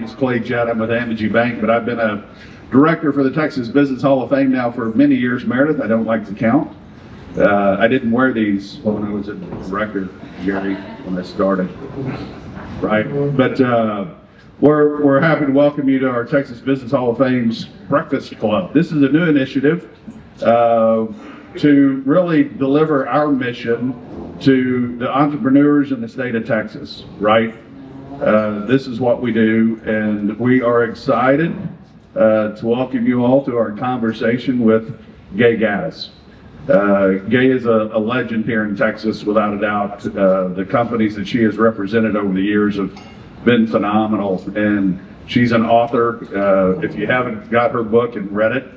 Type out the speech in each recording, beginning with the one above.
is Clay Jett. I'm with Amity Bank, but I've been a director for the Texas Business Hall of Fame now for many years, Meredith. I don't like to count. I didn't wear these when I was a director, Gary, when I started, right? But we're happy to welcome you to our Texas Business Hall of Fame's Breakfast Club. This is a new initiative to really deliver our mission to the entrepreneurs in the state of Texas, right? This is what we do, and we are excited to welcome you all to our conversation with Gaddis. Gay is a legend here in Texas, without a doubt. The companies that she has represented over the years have been phenomenal, and she's an author. If you haven't got her book and read it,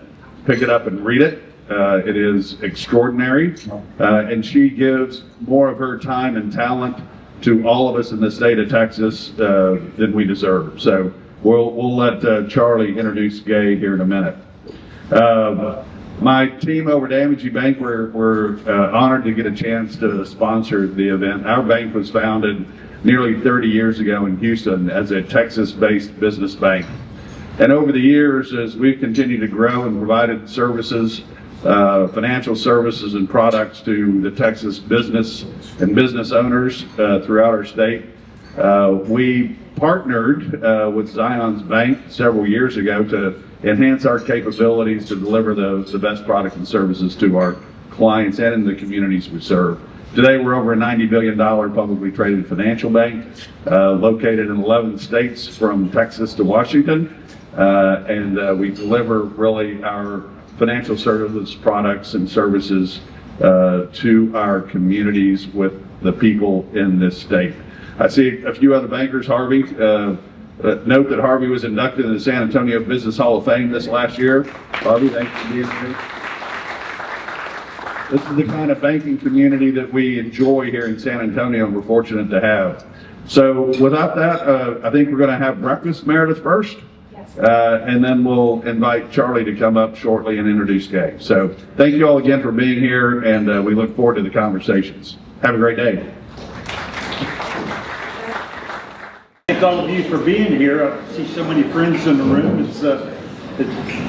pick it up and read it. It is extraordinary, and she gives more of her time and talent to all of us in the state of Texas than we deserve. So we'll let Charlie introduce Gay here in a minute. My team over at Amity Bank, we're honored to get a chance to sponsor the event. Our bank was founded nearly 30 years ago in Houston as a Texas-based business bank. And over the years, as we've continued to grow and provided services, financial services and products to the Texas business and business owners throughout our state, we partnered with Zion's Bank several years ago to enhance our capabilities to deliver the best products and services to our clients and in the communities we serve. Today we're over a $90 billion publicly traded financial bank located in 11 states from Texas to Washington, and we deliver really our financial services products and services to our communities with the people in this state. I see a few other bankers. Harvey, note that Harvey was inducted in the San Antonio Business Hall of Fame this last year. Harvey, thanks for being here. This is the kind of banking community that we enjoy here in San Antonio and we're fortunate to have. So without that, I think we're going to have breakfast, Meredith, first. Yes. And then we'll invite Charlie to come up shortly and introduce Gay. So thank you all again for being here, and we look forward to the conversations. Have a great day. Thank all of you for being here. I see so many friends in the room. It's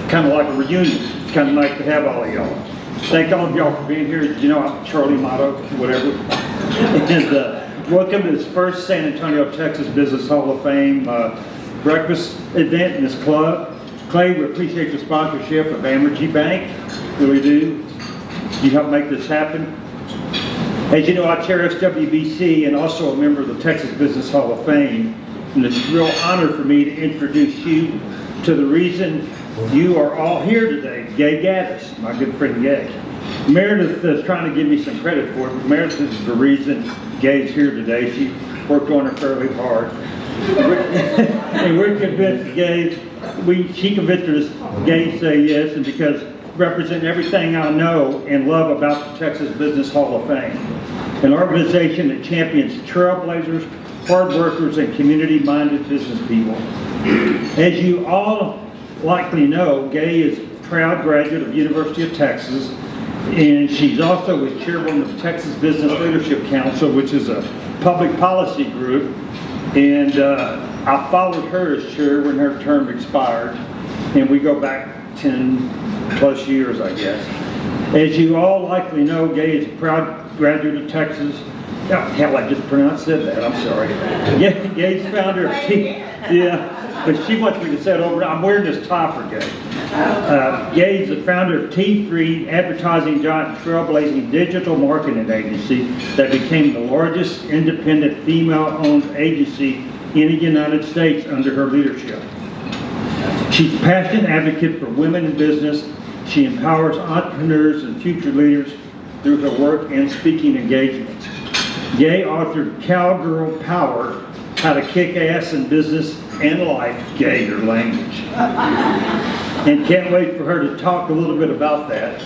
kind of like a reunion. It's kind of nice to have all of y'all. Thank all of y'all for being here. You know, I'm Charlie Motto, whatever. And welcome to this first San Antonio, Texas Business Hall of Fame breakfast event in this club. Clay, we appreciate the sponsorship of Amity Bank. Really do. You helped make this happen. As you know, I chair SWBC and also a member of the Texas Business Hall of Fame. And it's a real honor for me to introduce you to the reason you are all here today, Gay Gaddis, my good friend Gay. Meredith is trying to give me some credit for it, but Meredith is the reason Gay's here today. She worked on her fairly hard. And we're convinced she convinced us Gay to say yes, and because represent everything I know and love about the Texas Business Hall of Fame, an organization that champions trailblazers, hard workers, and community-minded business people. As you all likely know, Gay is a proud graduate of University of Texas, and she's also was chairwoman of the Texas Business Leadership Council, which is a public policy group, and I followed her as chair when her term expired, and we go back 10 plus years, I guess. As you all likely know, Gay is a proud graduate of Texas. Oh, hell, I just said that, I'm sorry. Yeah, Gay's founder of but she wants me to say it over. I'm wearing this tie for Gay. Gay is the founder of T3 Advertising Giant, trailblazing digital marketing agency that became the largest independent female-owned agency in the United States under her leadership. She's a passionate advocate for women in business. She empowers entrepreneurs and future leaders through her work and speaking engagements. Gay authored Cowgirl Power, How to Kick Ass in Business and Life, Gay, your language. And can't wait for her to talk a little bit about that.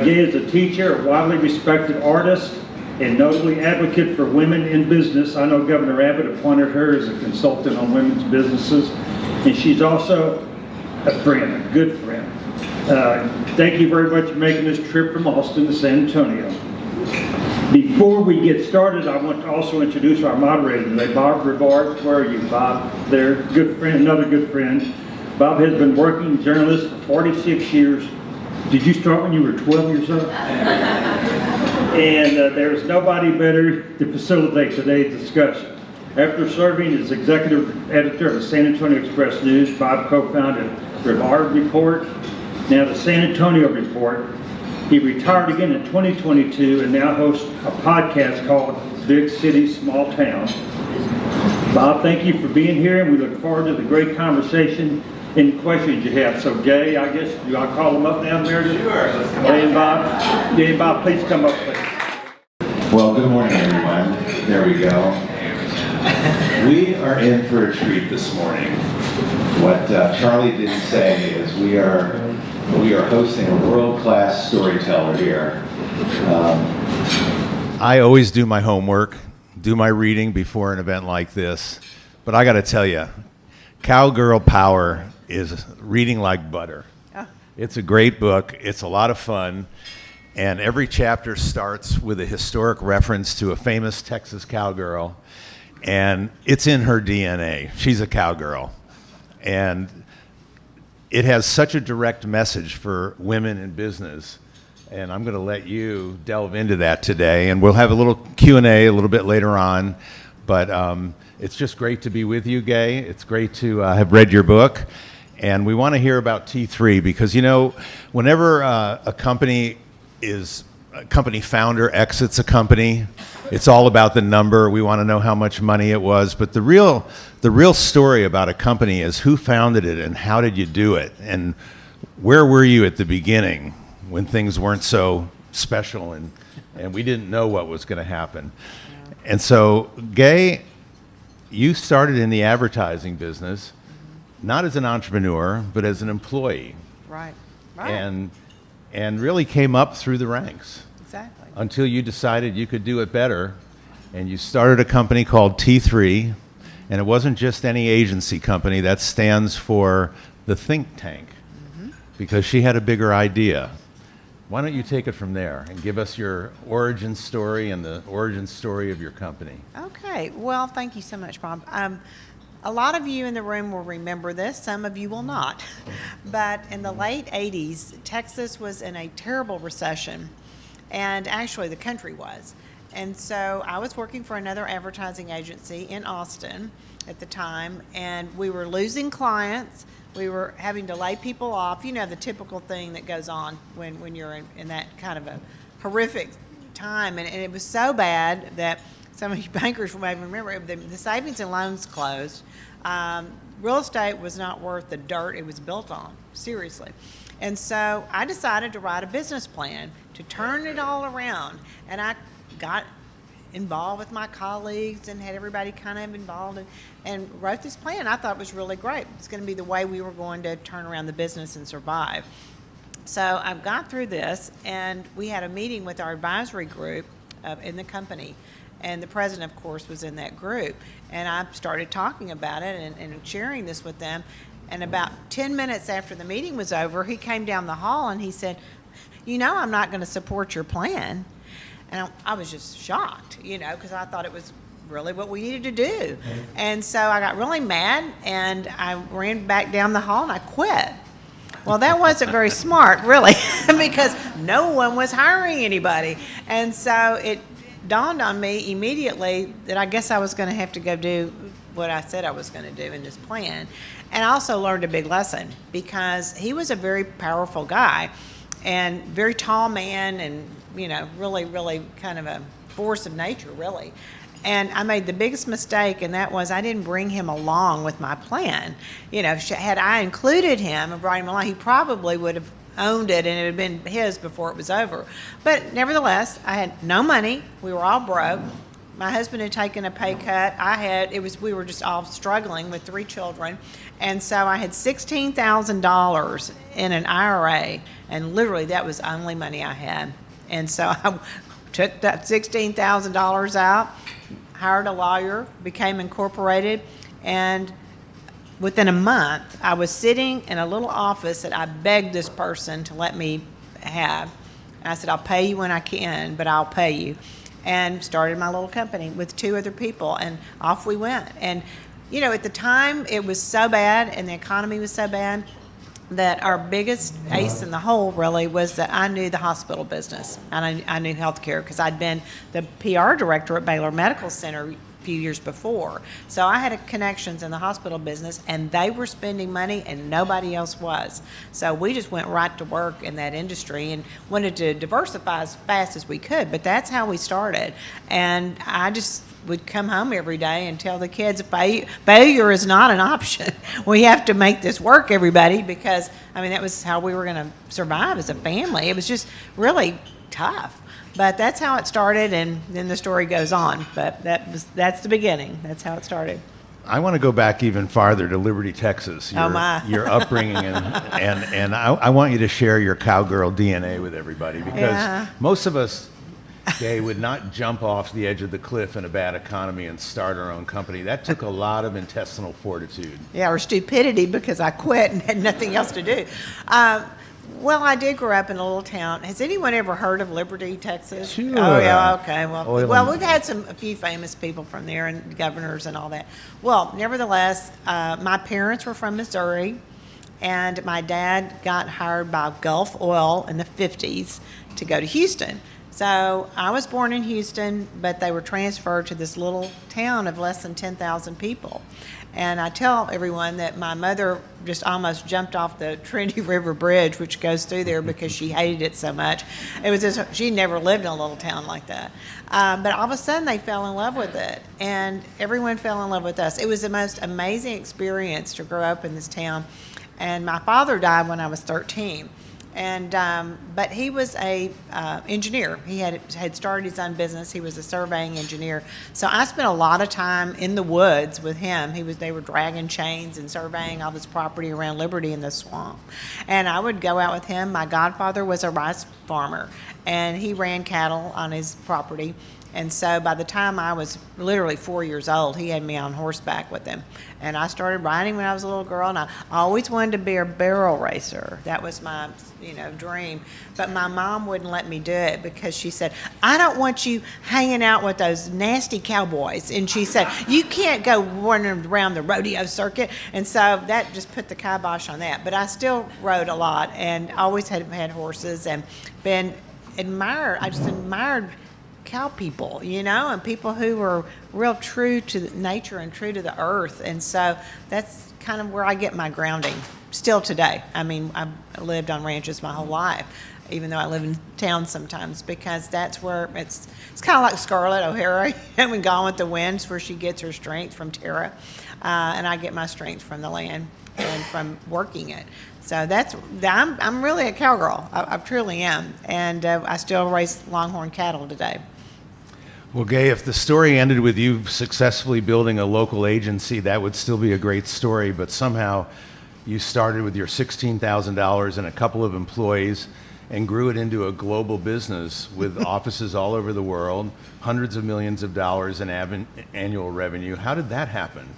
Gay is a teacher, a widely respected artist, and notably advocate for women in business. I know Governor Abbott appointed her as a consultant on women's businesses, and she's also a friend, a good friend. Thank you very much for making this trip from Austin to San Antonio. Before we get started, I want to also introduce our moderator today, Bob Rivard. Where are you, Bob? There, good friend, another good friend. Bob has been working journalist for 46 years. Did you start when you were 12 years old? And there's nobody better to facilitate today's discussion. After serving as executive editor of the San Antonio Express News, Bob co-founded Rivard Report, now the San Antonio Report. He retired again in 2022 and now hosts a podcast called Big City, Small Town. Bob, thank you for being here, and we look forward to the great conversation and questions you have. So, Gay, I guess, do I call them up now, Meredith? Sure, let's come Gay and Bob? Gay and Bob, please come up, please. Well, good morning, everyone. There we go. We are in for a treat this morning. What Charlie didn't say is we are hosting a world-class storyteller here. I always do my homework, do my reading before an event like this, but I got to tell you, Cowgirl Power is reading like butter. It's a great book. It's a lot of fun. And every chapter starts with a historic reference to a famous Texas cowgirl. And it's in her DNA. She's a cowgirl. And it has such a direct message for women in business. And I'm going to let you delve into that today. And we'll have a little Q&A a little bit later on. But it's just great to be with you, Gay. It's great to have read your book. And we want to hear about T3 because, you know, whenever a company founder exits a company, it's all about the number. We want to know how much money it was. But the real story about a company is who founded it and how did you do it? And where were you at the beginning when things weren't so special and we didn't know what was going to happen? And so, Gay, you started in the advertising business, not as an entrepreneur, but as an employee. Right. And really came up through the ranks. Exactly. Until you decided you could do it better, and you started a company called T3, and it wasn't just any agency company. That stands for the think tank, because she had a bigger idea. Why don't you take it from there and give us your origin story and the origin story of your company? Okay. Well, thank you so much, Bob. A lot of you in the room will remember this. Some of you will not. But in the late 80s, Texas was in a terrible recession. And actually, the country was. And so I was working for another advertising agency in Austin at the time, and we were losing clients. We were having to lay people off. You know, the typical thing that goes on when you're in that kind of a horrific time. And it was so bad that some of you bankers may remember the savings and loans closed. Real estate was not worth the dirt it was built on, seriously. And so I decided to write a business plan to turn it all around. And I got involved with my colleagues and had everybody kind of involved and wrote this plan. I thought it was really great. It's going to be the way we were going to turn around the business and survive. So I got through this, and we had a meeting with our advisory group in the company. And the president, of course, was in that group. And I started talking about it and sharing this with them. And about 10 minutes after the meeting was over, he came down the hall and he said, "You know, I'm not going to support your plan." And I was just shocked, you know, because I thought it was really what we needed to do. And so I got really mad, and I ran back down the hall and I quit. Well, that wasn't very smart, really, because no one was hiring anybody. And so it dawned on me immediately that I guess I was going to have to go do what I said I was going to do in this plan. And I also learned a big lesson, because he was a very powerful guy and very tall man, and, you know, really, really kind of a force of nature, really. And I made the biggest mistake, and that was I didn't bring him along with my plan. You know, had I included him and brought him along, he probably would have owned it and it had been his before it was over. But nevertheless, I had no money. We were all broke. My husband had taken a pay cut. We were just all struggling with 3 children. And so I had $16,000 in an IRA, and literally that was the only money I had. And so I took that $16,000 out, hired a lawyer, became incorporated, and within a month, I was sitting in a little office that I begged this person to let me have. And I said, "I'll pay you when I can, but I'll pay you." and started my little company with 2 other people, and off we went. And, you know, at the time, it was so bad and the economy was so bad that our biggest ace in the hole really was that I knew the hospital business, and I knew healthcare because I'd been the PR director at Baylor Medical Center few years before. So I had connections in the hospital business, and they were spending money and nobody else was. So we just went right to work in that industry and wanted to diversify as fast as we could, but that's how we started. And I just would come home every day and tell the kids failure is not an option. We have to make this work, everybody, because I mean that was how we were going to survive as a family. It was just really tough. But that's how it started, and then the story goes on. But that's the beginning. That's how it started. I want to go back even farther to Liberty, Texas. Oh, my. Your upbringing, and I want you to share your cowgirl DNA with everybody, because Yeah. most of us, Gay, would not jump off the edge of the cliff in a bad economy and start our own company. That took a lot of intestinal fortitude. Yeah, or stupidity because I quit and had nothing else to do. Well, I did grow up in a little town. Has anyone ever heard of Liberty, Texas? Sure. Oh, yeah, okay. Well, Oil well, and- we've had a few famous people from there and governors and all that. Well, nevertheless, my parents were from Missouri, and my dad got hired by Gulf Oil in the 50s to go to Houston. So I was born in Houston, but they were transferred to this little town of less than 10,000 people. And I tell everyone that my mother just almost jumped off the Trinity River Bridge, which goes through there, because she hated it so much. It was just, she never lived in a little town like that. But all of a sudden they fell in love with it, and everyone fell in love with us. It was the most amazing experience to grow up in this town. And my father died when I was 13. And but he was a engineer. He had started his own business. He was a surveying engineer. So I spent a lot of time in the woods with him. They were dragging chains and surveying all this property around Liberty in the swamp. And I would go out with him. My godfather was a rice farmer, and he ran cattle on his property. And so by the time I was literally 4 years old, he had me on horseback with him. And I started riding when I was a little girl, and I always wanted to be a barrel racer. That was my, dream. But my mom wouldn't let me do it because she said, I don't want you hanging out with those nasty cowboys. And she said, you can't go running around the rodeo circuit. And so that just put the kibosh on that. But I still rode a lot and always had horses and been admired. I just admired cow people, and people who were real true to nature and true to the earth. And so that's kind of where I get my grounding still today. I mean, I've lived on ranches my whole life, even though I live in town sometimes, because that's where it's kind of like Scarlett O'Hara in Gone with the Wind, where she gets her strength from Tara, and I get my strength from the land and from working it. So I'm really a cowgirl. I truly am, and I still raise longhorn cattle today. Well, Gay, if the story ended with you successfully building a local agency, that would still be a great story, but somehow you started with your $16,000 and a couple of employees and grew it into a global business with offices all over the world, hundreds of millions of dollars in annual revenue. How did that happen?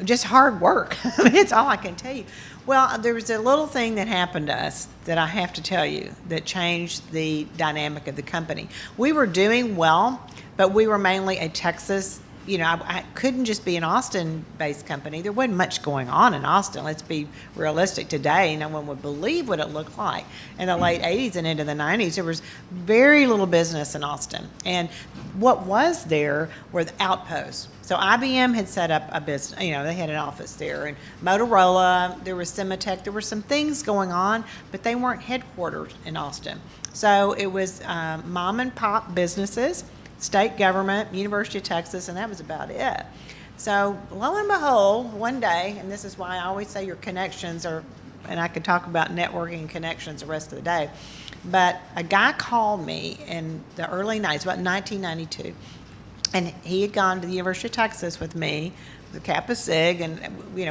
Just hard work. I mean, it's all I can tell you. Well, there was a little thing that happened to us that I have to tell you that changed the dynamic of the company. We were doing well, but we were mainly a Texas, I couldn't just be an Austin-based company. There wasn't much going on in Austin. Let's be realistic today. No one would believe what it looked like. In the late 80s and into the 90s, there was very little business in Austin. And what was there were the outposts. So IBM had set up a business, they had an office there. And Motorola, there was Sematech, there were some things going on, but they weren't headquartered in Austin. So it was mom and pop businesses, state government, University of Texas, and that was about it. So lo and behold, one day, and this is why I always say your connections are, and I could talk about networking and connections the rest of the day, but a guy called me in the early 90s, about 1992, and he had gone to the University of Texas with me, the Kappa Sig, and we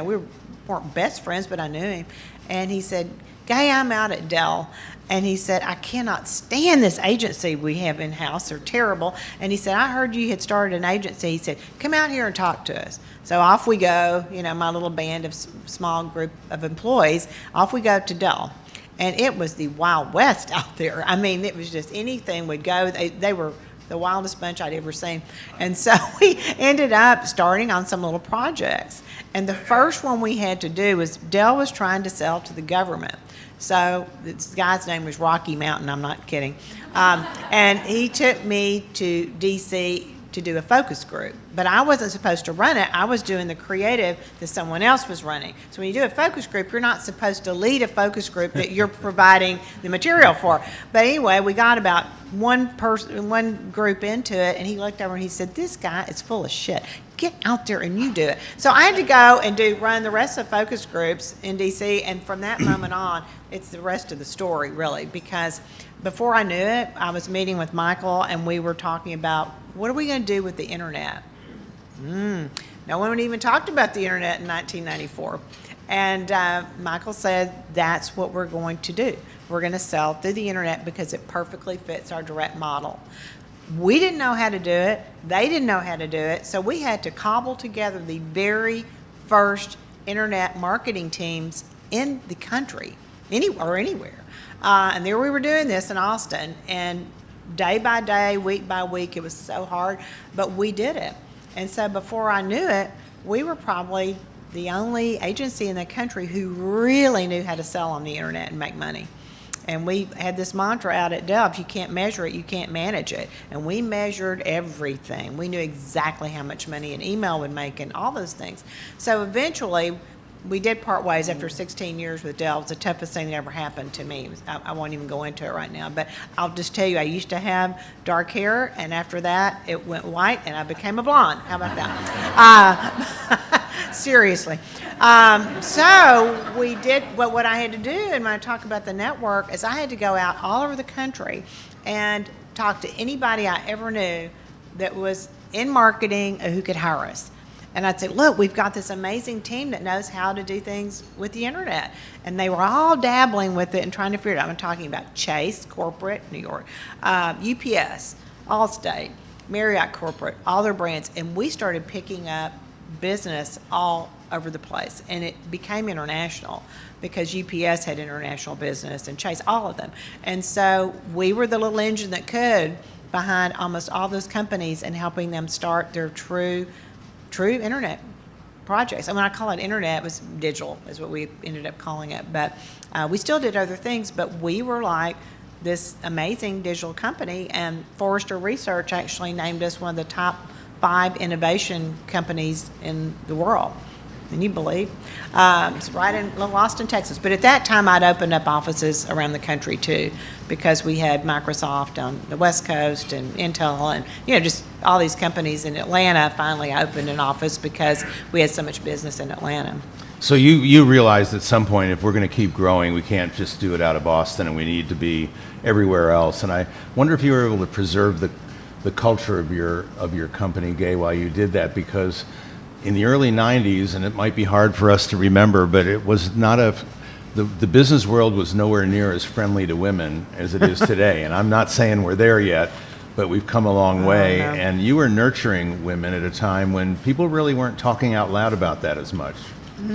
weren't best friends, but I knew him. And he said, Gay, I'm out at Dell. And he said, I cannot stand this agency we have in-house. They're terrible. And he said, I heard you had started an agency. He said, come out here and talk to us. So off we go, my little band of small group of employees, off we go to Dell. And it was the Wild West out there. I mean, it was just anything would go. They were the wildest bunch I'd ever seen. And so we ended up starting on some little projects. And the first one we had to do was Dell was trying to sell to the government. So this guy's name was Rocky Mountain, I'm not kidding. And he took me to D.C. to do a focus group. But I wasn't supposed to run it. I was doing the creative that someone else was running. So when you do a focus group, you're not supposed to lead a focus group that you're providing the material for. But anyway, we got about one group into it, and he looked over and he said, "This guy is full of shit. Get out there and you do it." So I had to go and run the rest of focus groups in DC, and from that moment on, it's the rest of the story, really, because before I knew it, I was meeting with Michael, and we were talking about, what are we going to do with the internet? No one even talked about the internet in 1994. And Michael said, that's what we're going to do. We're going to sell through the internet because it perfectly fits our direct model. We didn't know how to do it. They didn't know how to do it. So we had to cobble together the very first internet marketing teams in the country, anywhere. And there we were doing this in Austin. And day by day, week by week, it was so hard, but we did it. And so before I knew it, we were probably the only agency in the country who really knew how to sell on the internet and make money. And we had this mantra out at Dell: if you can't measure it, you can't manage it. And we measured everything. We knew exactly how much money an email would make and all those things. So eventually, we did part ways after 16 years with Dell. It was the toughest thing that ever happened to me. I won't even go into it right now, but I'll just tell you, I used to have dark hair, and after that, it went white, and I became a blonde. How about that? Seriously. So we did, what I had to do, and when I talk about the network, is I had to go out all over the country and talk to anybody I ever knew that was in marketing who could hire us. And I'd say, look, we've got this amazing team that knows how to do things with the internet. And they were all dabbling with it and trying to figure it out. I'm talking about Chase Corporate, New York, UPS, Allstate, Marriott Corporate, all their brands. And we started picking up business all over the place. And it became international because UPS had international business and Chase, all of them. And so we were the little engine that could behind almost all those companies and helping them start their true internet projects. And when I call it internet, it was digital, is what we ended up calling it. But we still did other things, but we were like this amazing digital company, and Forrester Research actually named us one of the top 5 innovation companies in the world. Can you believe? It's right in Little Austin, Texas. But at that time, I'd opened up offices around the country too, because we had Microsoft on the West Coast and Intel and, just all these companies in Atlanta. Finally, I opened an office because we had so much business in Atlanta. So you realized at some point, if we're going to keep growing, we can't just do it out of Boston, and we need to be everywhere else. And I wonder if you were able to preserve the culture of your company, Gay, while you did that, because in the early 90s, and it might be hard for us to remember, but it was not the business world was nowhere near as friendly to women as it is today. And I'm not saying we're there yet, but we've come a long way. No. And you were nurturing women at a time when people really weren't talking out loud about that as much.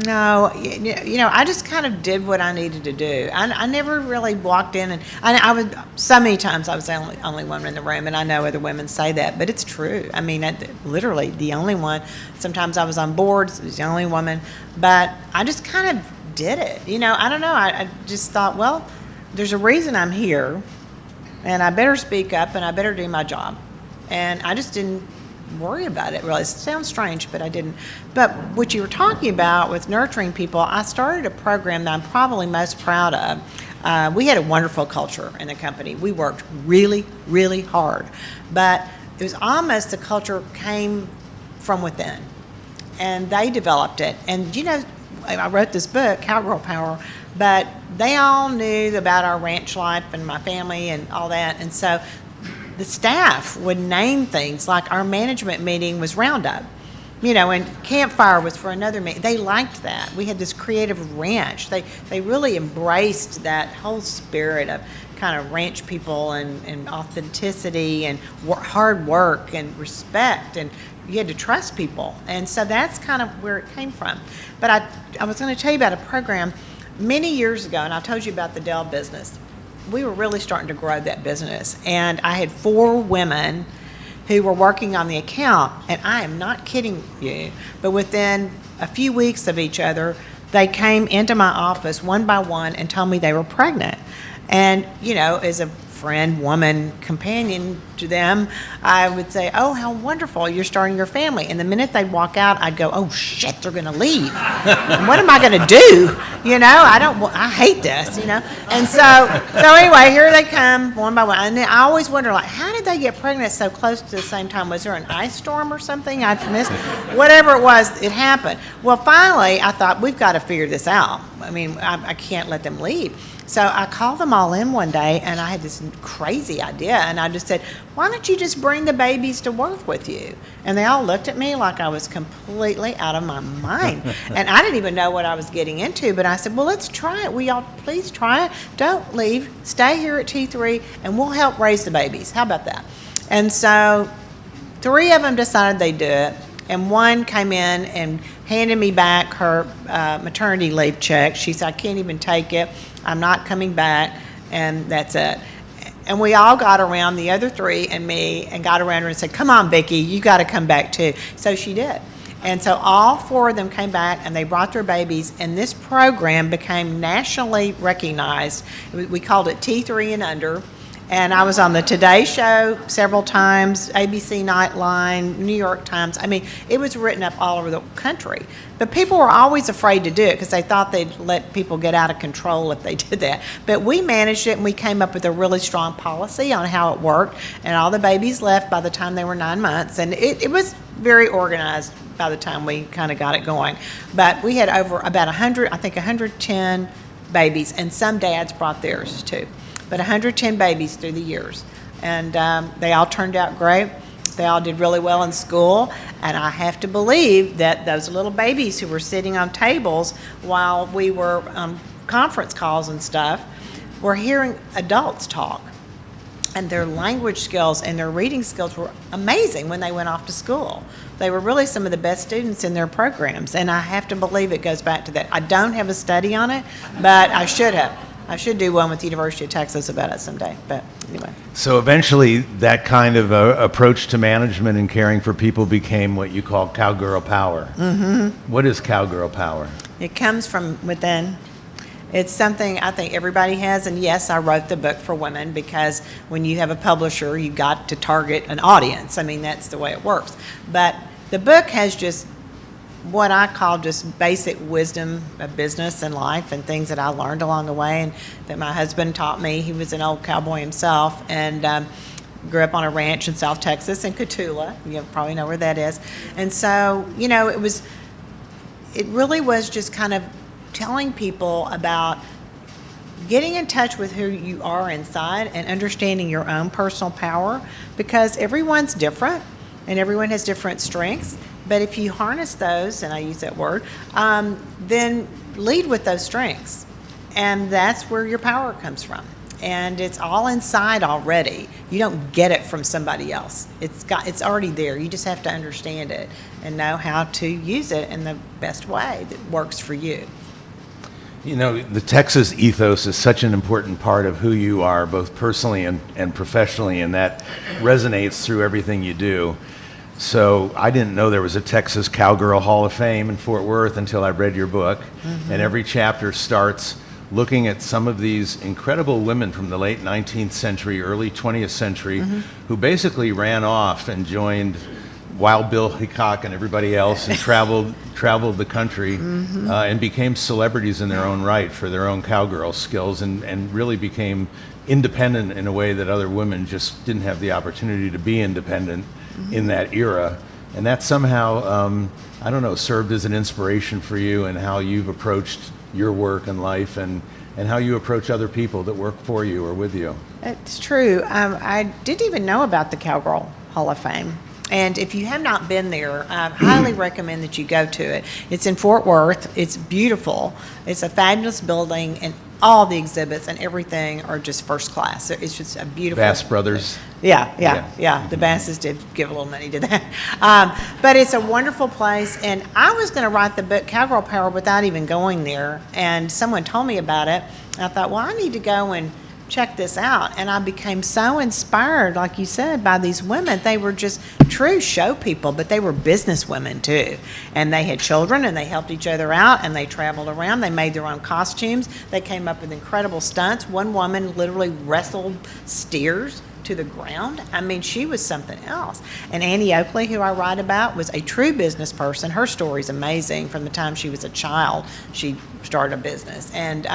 No, I just kind of did what I needed to do. I never really walked in, and I was so many times I was the only woman in the room, and I know other women say that, but it's true. I mean, literally the only one. Sometimes I was on boards, I was the only woman, but I just kind of did it. I don't know. I just thought, well, there's a reason I'm here, and I better speak up, and I better do my job, and I just didn't worry about it, really. It sounds strange, but I didn't. But what you were talking about with nurturing people, I started a program that I'm probably most proud of. We had a wonderful culture in the company. We worked really, really hard. But it was almost the culture came from within. And they developed it. And, I wrote this book, Cowgirl Power, but they all knew about our ranch life and my family and all that. And so the staff would name things like our management meeting was Roundup, and Campfire was for another meeting. They liked that. We had this creative ranch. They really embraced that whole spirit of kind of ranch people and authenticity and hard work and respect, and you had to trust people. And so that's kind of where it came from. But I was going to tell you about a program many years ago, and I told you about the Dell business. We were really starting to grow that business, and I had 4 women who were working on the account, and I am not kidding you, but within a few weeks of each other, they came into my office one by one and told me they were pregnant. And, you know, as a friend, woman, companion to them, I would say, oh, how wonderful, you're starting your family. And the minute they'd walk out, I'd go, oh, shit, they're going to leave. And what am I going to do? You know, I hate this, you know. And so anyway, here they come one by one. And then I always wonder, like, how did they get pregnant so close to the same time? Was there an ice storm or something I'd missed? Whatever it was, it happened. Well, finally, I thought, we've got to figure this out. I mean, I can't let them leave. So I called them all in one day, and I had this crazy idea, and I just said, why don't you just bring the babies to work with you? And they all looked at me like I was completely out of my mind. And I didn't even know what I was getting into, but I said, well, let's try it. Will y'all please try it? Don't leave. Stay here at T3, and we'll help raise the babies. How about that? And so 3 of them decided they'd do it, and one came in and handed me back her maternity leave check. She said, I can't even take it. I'm not coming back, and that's it. And we all got around, the other 3 and me, and got around her and said, come on, Vicki, you got to come back too. So she did. And so all 4 of them came back, and they brought their babies, and this program became nationally recognized. We called it T3 and Under. And I was on the Today Show several times, ABC Nightline, New York Times. I mean, it was written up all over the country. But people were always afraid to do it because they thought they'd let people get out of control if they did that. But we managed it, and we came up with a really strong policy on how it worked. And all the babies left by the time they were 9 months. And it was very organized by the time we kind of got it going. But we had over about 100, I think 110 babies, and some dads brought theirs too. But 110 babies through the years. And they all turned out great. They all did really well in school. And I have to believe that those little babies who were sitting on tables while we were on conference calls and stuff were hearing adults talk. And their language skills and their reading skills were amazing when they went off to school. They were really some of the best students in their programs. And I have to believe it goes back to that. I don't have a study on it, but I should have. I should do one with the University of Texas about it someday, but anyway. So eventually, that kind of approach to management and caring for people became what you call cowgirl power. Mm-hmm. What is cowgirl power? It comes from within. It's something I think everybody has, and yes, I wrote the book for women because when you have a publisher, you've got to target an audience. I mean, that's the way it works. But the book has just what I call just basic wisdom of business and life and things that I learned along the way and that my husband taught me. He was an old cowboy himself and grew up on a ranch in South Texas in Cotulla. You probably know where that is. And so, you know, it really was just kind of telling people about getting in touch with who you are inside and understanding your own personal power because everyone's different and everyone has different strengths. But if you harness those, and I use that word, then lead with those strengths. And that's where your power comes from. And it's all inside already. You don't get it from somebody else. It's already there. You just have to understand it and know how to use it in the best way that works for you. You know, the Texas ethos is such an important part of who you are, both personally and professionally, and that resonates through everything you do. So I didn't know there was a Texas Cowgirl Hall of Fame in Fort Worth until I read your book. Mm-hmm. And every chapter starts looking at some of these incredible women from the late 19th century, early 20th century, mm-hmm. who basically ran off and joined Wild Bill Hickok and everybody else and traveled the country mm-hmm. And became celebrities in their own right for their own cowgirl skills and really became independent in a way that other women just didn't have the opportunity to be independent mm-hmm. in that era. And that somehow, I don't know, served as an inspiration for you and how you've approached your work and life and how you approach other people that work for you or with you. It's true. I didn't even know about the Cowgirl Hall of Fame. And if you have not been there, I highly recommend that you go to it. It's in Fort Worth. It's beautiful. It's a fabulous building, and all the exhibits and everything are just first class. It's just a beautiful. Bass Brothers. Yeah. The Basses did give a little money to that. But it's a wonderful place. And I was going to write the book Cowgirl Power without even going there. And someone told me about it. And I thought, well, I need to go and check this out. And I became so inspired, like you said, by these women. They were just true show people, but they were business women too. And they had children, and they helped each other out, and they traveled around. They made their own costumes. They came up with incredible stunts. One woman literally wrestled steers to the ground. I mean, she was something else. And Annie Oakley, who I write about, was a true business person. Her story's amazing. From the time she was a child, she started a business. And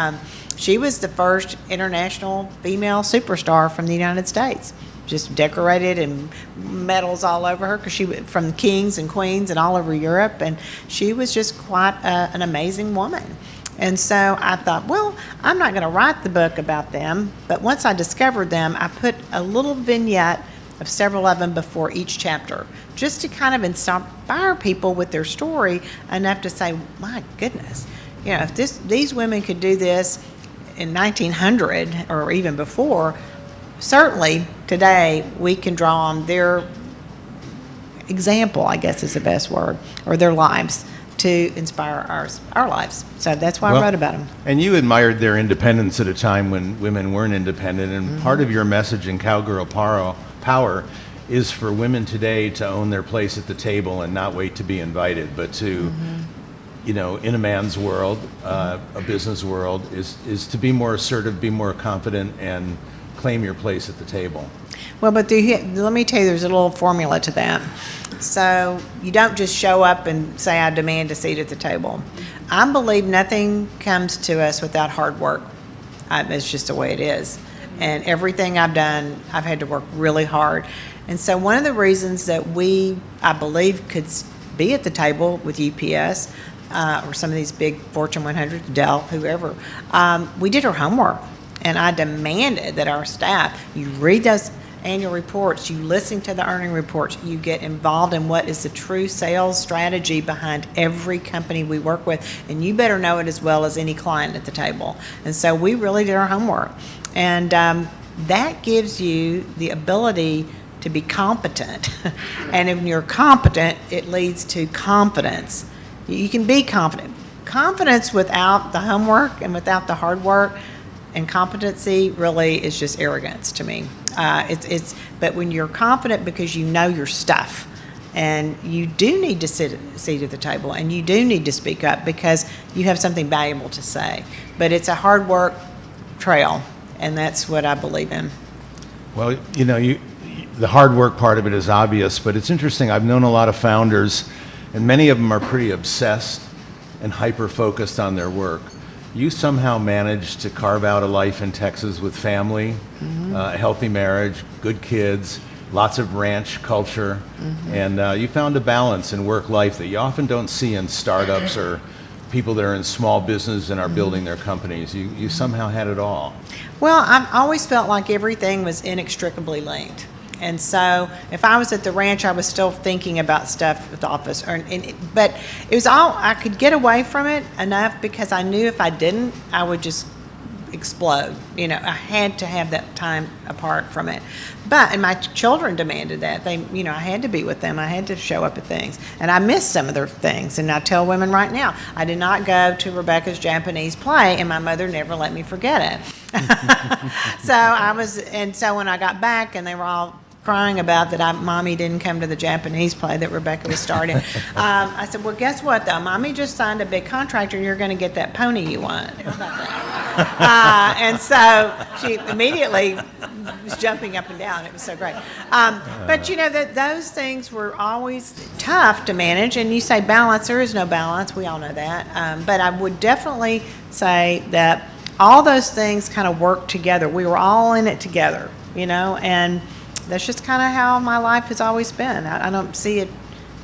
she was the first international female superstar from the United States. Just decorated and medals all over her, because she was from kings and queens and all over Europe. And she was just quite an amazing woman. And so I thought, well, I'm not going to write the book about them, but once I discovered them, I put a little vignette of several of them before each chapter, just to kind of inspire people with their story enough to say, my goodness, you know, if these women could do this in 1900 or even before, certainly today we can draw on their example, I guess is the best word, or their lives, to inspire our lives. So that's why I wrote about them. And you admired their independence at a time when women weren't independent, and part of your message in Cowgirl Power is for women today to own their place at the table and not wait to be invited, but to, you know, in a man's world, a business world, is to be more assertive, be more confident, and claim your place at the table. Well, but let me tell you, there's a little formula to that. So you don't just show up and say, I demand a seat at the table. I believe nothing comes to us without hard work. It's just the way it is. And everything I've done, I've had to work really hard. And so one of the reasons that I believe, could be at the table with UPS or some of these big Fortune 100, Dell, whoever, we did our homework. And I demanded that our staff, you read those annual reports, you listen to the earning reports, you get involved in what is the true sales strategy behind every company we work with, and you better know it as well as any client at the table. And so we really did our homework. And that gives you the ability to be competent. And if you're competent, it leads to confidence. You can be confident. Confidence without the homework and without the hard work and competency really is just arrogance to me. But when you're confident because you know your stuff, and you do need to sit at the table, and you do need to speak up because you have something valuable to say. But it's a hard work trail, and that's what I believe in. Well, you know, the hard work part of it is obvious, but it's interesting. I've known a lot of founders, and many of them are pretty obsessed and hyper-focused on their work. You somehow managed to carve out a life in Texas with family, a healthy marriage, good kids, lots of ranch culture, and you found a balance in work life that you often don't see in startups or people that are in small business and are building their companies. You somehow had it all. Well, I've always felt like everything was inextricably linked. And so if I was at the ranch, I was still thinking about stuff with the office. But it was all, I could get away from it enough because I knew if I didn't, I would just explode. You know, I had to have that time apart from it. And my children demanded that. I had to be with them. I had to show up at things. And I missed some of their things. And I tell women right now, I did not go to Rebecca's Japanese play, and my mother never let me forget it. So when I got back and they were all crying about that Mommy didn't come to the Japanese play that Rebecca was starting. I said, well, guess what, though? Mommy just signed a big contract, and you're going to get that pony you want. How about that? And so she immediately was jumping up and down. It was so great. But, you know, those things were always tough to manage. And you say balance. There is no balance. We all know that. But I would definitely say that all those things kind of work together. We were all in it together, you know, and that's just kind of how my life has always been. I don't see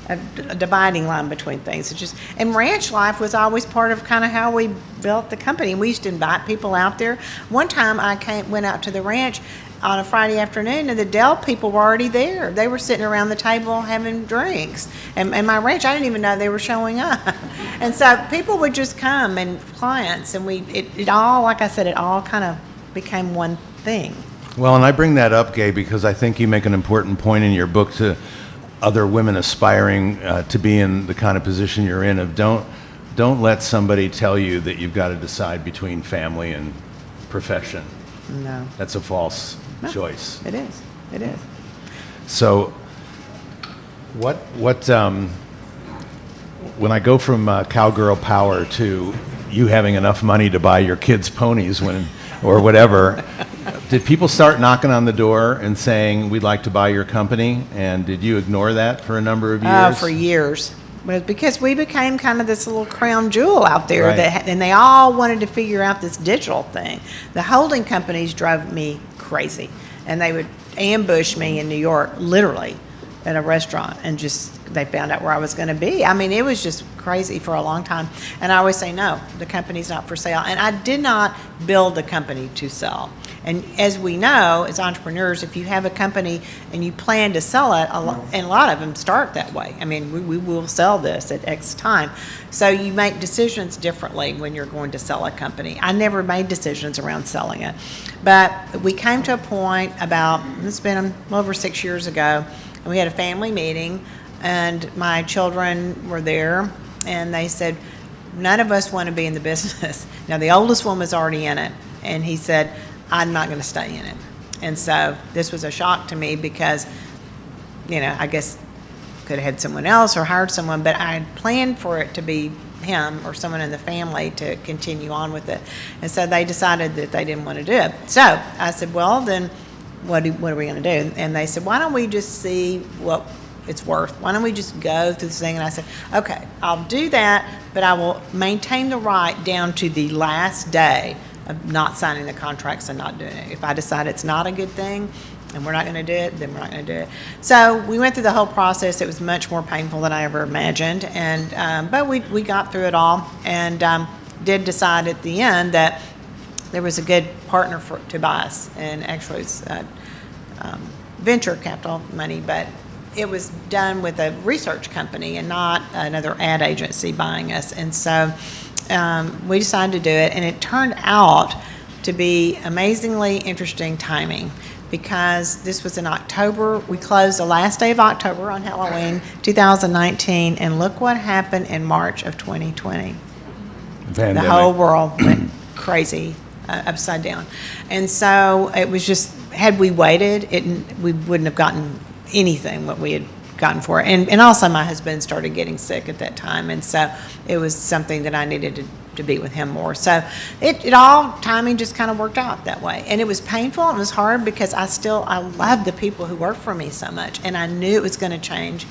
a dividing line between things. It's just, and ranch life was always part of kind of how we built the company. We used to invite people out there. One time I went out to the ranch on a Friday afternoon, and the Dell people were already there. They were sitting around the table having drinks. And my ranch, I didn't even know they were showing up. And so people would just come, and clients, and it all, like I said, it all kind of became one thing. Well, and I bring that up, Gay, because I think you make an important point in your book to other women aspiring to be in the kind of position you're in of don't let somebody tell you that you've got to decide between family and profession. No. That's a false No. choice. It is. It is. So, when I go from Cowgirl Power to you having enough money to buy your kids' ponies or whatever, did people start knocking on the door and saying, we'd like to buy your company? And did you ignore that for a number of years? For years. But because we became kind of this little crown jewel out there, Right. and they all wanted to figure out this digital thing. The holding companies drove me crazy, and they would ambush me in New York, literally, at a restaurant, and they found out where I was going to be. I mean, it was just crazy for a long time. And I always say, no, the company's not for sale. And I did not build the company to sell. And as we know, as entrepreneurs, if you have a company and you plan to sell it, and a lot of them start that way. I mean, we will sell this at X time. So you make decisions differently when you're going to sell a company. I never made decisions around selling it. But we came to a point it's been over 6 years ago, and we had a family meeting, and my children were there, and they said, none of us want to be in the business. Now, the oldest one was already in it, and he said, I'm not going to stay in it. And so this was a shock to me because, I guess could have had someone else or hired someone, but I had planned for it to be him or someone in the family to continue on with it. And so they decided that they didn't want to do it. So I said, well, then what are we going to do? And they said, why don't we just see what it's worth? Why don't we just go through this thing? And I said, okay, I'll do that, but I will maintain the right down to the last day of not signing the contracts and not doing it. If I decide it's not a good thing and we're not going to do it, then we're not going to do it. So we went through the whole process. It was much more painful than I ever imagined, and but we got through it all, and did decide at the end that there was a good partner to buy us, and actually it's venture capital money, but it was done with a research company and not another ad agency buying us. And so we decided to do it, and it turned out to be amazingly interesting timing because this was in October. We closed the last day of October on Halloween 2019, and look what happened in March of 2020. Pandemic. The whole world went crazy, upside down. And so it was just, had we waited, we wouldn't have gotten anything what we had gotten for it. And also my husband started getting sick at that time, and so it was something that I needed to be with him more. So it all, timing just kind of worked out that way. And it was painful, it was hard because I love the people who work for me so much, and I knew it was going to change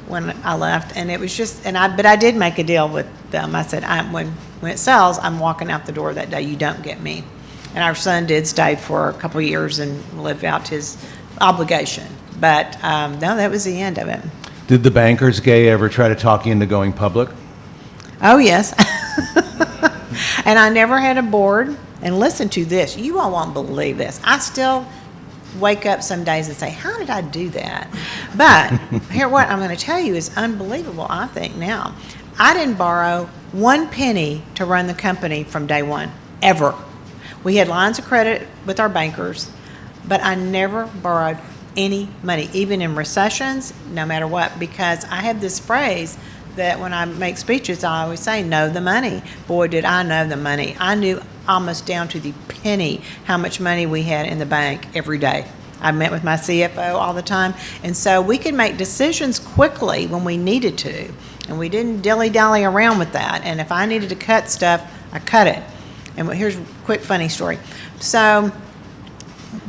when I left. And it was just, but I did make a deal with them. I said, when it sells, I'm walking out the door that day. You don't get me. And our son did stay for a couple of years and lived out his obligation. But no, that was the end of it. Did the bankers gay ever try to talk you into going public? Oh, yes. And I never had a board. And listen to this. You all won't believe this. I still wake up some days and say, how did I do that? But here, what I'm going to tell you is unbelievable, I think, now. I didn't borrow 1 penny to run the company from day one, ever. We had lines of credit with our bankers, but I never borrowed any money, even in recessions, no matter what, because I have this phrase that when I make speeches, I always say, know the money. Boy, did I know the money. I knew almost down to the penny how much money we had in the bank every day. I met with my CFO all the time, and so we could make decisions quickly when we needed to, and we didn't dilly-dally around with that. And if I needed to cut stuff, I cut it. And here's a quick funny story. So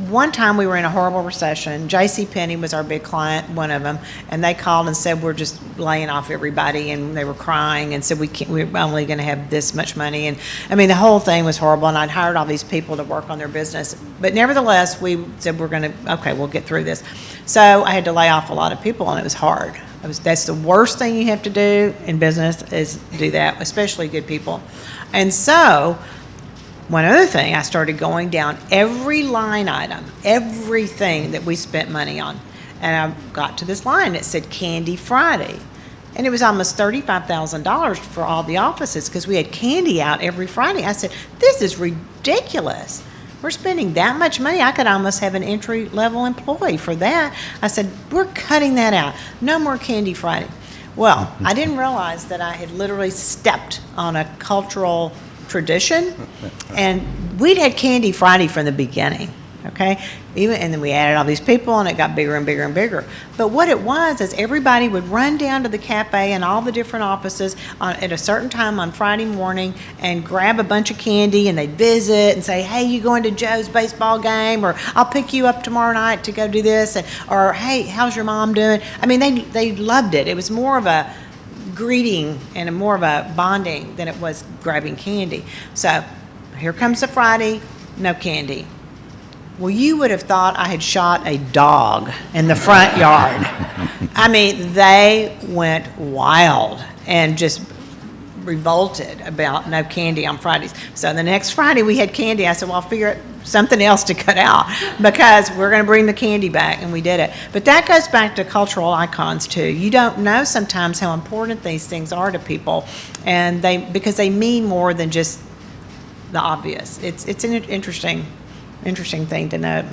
one time we were in a horrible recession. JCPenney was our big client, one of them, and they called and said, we're just laying off everybody, and they were crying and said, we're only going to have this much money. And I mean, the whole thing was horrible, and I'd hired all these people to work on their business. But nevertheless, we said, okay, we'll get through this. So I had to lay off a lot of people, and it was hard. That's the worst thing you have to do in business, is do that, especially good people. And so one other thing, I started going down every line item, everything that we spent money on. And I got to this line that said Candy Friday. And it was almost $35,000 for all the offices because we had candy out every Friday. I said, this is ridiculous. We're spending that much money. I could almost have an entry-level employee for that. I said, we're cutting that out. No more Candy Friday. Well, I didn't realize that I had literally stepped on a cultural tradition. And we'd had candy Friday from the beginning. Okay, and then we added all these people, and it got bigger and bigger and bigger. But what it was is everybody would run down to the cafe and all the different offices at a certain time on Friday morning and grab a bunch of candy, and they'd visit and say, "Hey, you going to Joe's baseball game?" Or "I'll pick you up tomorrow night to go do this," or "Hey, how's your mom doing?" I mean, they loved it. It was more of a greeting and more of a bonding than it was grabbing candy. So here comes the Friday, no candy. Well, you would have thought I had shot a dog in the front yard. I mean, they went wild and just revolted about no candy on Fridays. So the next Friday we had candy. I said, well, I'll figure out something else to cut out because we're going to bring the candy back, and we did it. But that goes back to cultural icons too. You don't know sometimes how important these things are to people, and because they mean more than just the obvious. It's an interesting thing to note.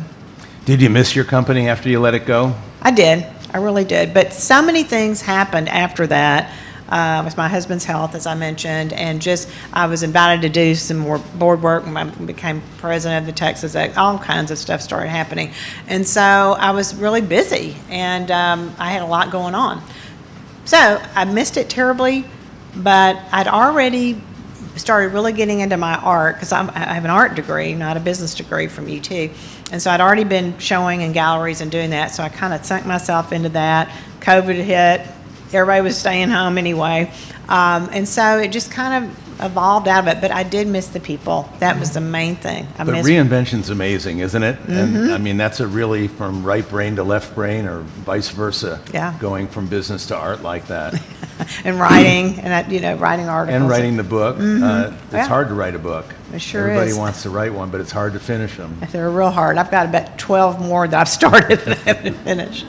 Did you miss your company after you let it go? I did. I really did. But so many things happened after that with my husband's health, as I mentioned, and just I was invited to do some more board work. I became president of the Texas Act. All kinds of stuff started happening. And so I was really busy, and I had a lot going on. So I missed it terribly, but I'd already started really getting into my art because I have an art degree, not a business degree from UT. And so I'd already been showing in galleries and doing that. So I kind of sunk myself into that. COVID hit. Everybody was staying home anyway. And so it just kind of evolved out of it. But I did miss the people. That was the main thing. But reinvention's amazing, isn't it? Mm-hmm. And I mean, that's a really from right brain to left brain or vice versa. Yeah. Going from business to art like that. And writing, and writing articles. And writing the book. Mm-hmm. It's hard to write a book. It sure Everybody is. wants to write one, but it's hard to finish them. They're real hard. I've got about 12 more that I've started that I haven't finished.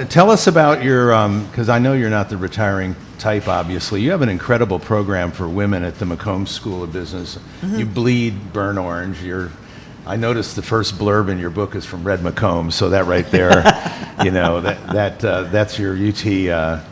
Tell us about your, because I know you're not the retiring type, obviously. You have an incredible program for women at the McCombs School of Business. Mm-hmm. You bleed burn orange. I noticed the first blurb in your book is from Red McCombs, so that right there, that's your UT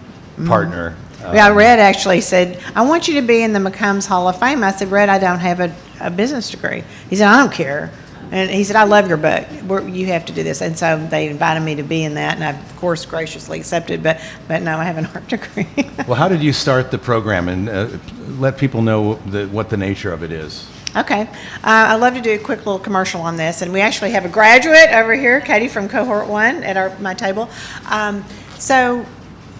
partner. Yeah, Red actually said, I want you to be in the McCombs Hall of Fame. I said, Red, I don't have a business degree. He said, I don't care. And he said, I love your book. You have to do this. And so they invited me to be in that, and I, of course, graciously accepted. But no, I have an art degree. Well, how did you start the program? And let people know what the nature of it is. Okay. I'd love to do a quick little commercial on this. And we actually have a graduate over here, Katie from Cohort 1, at my table. So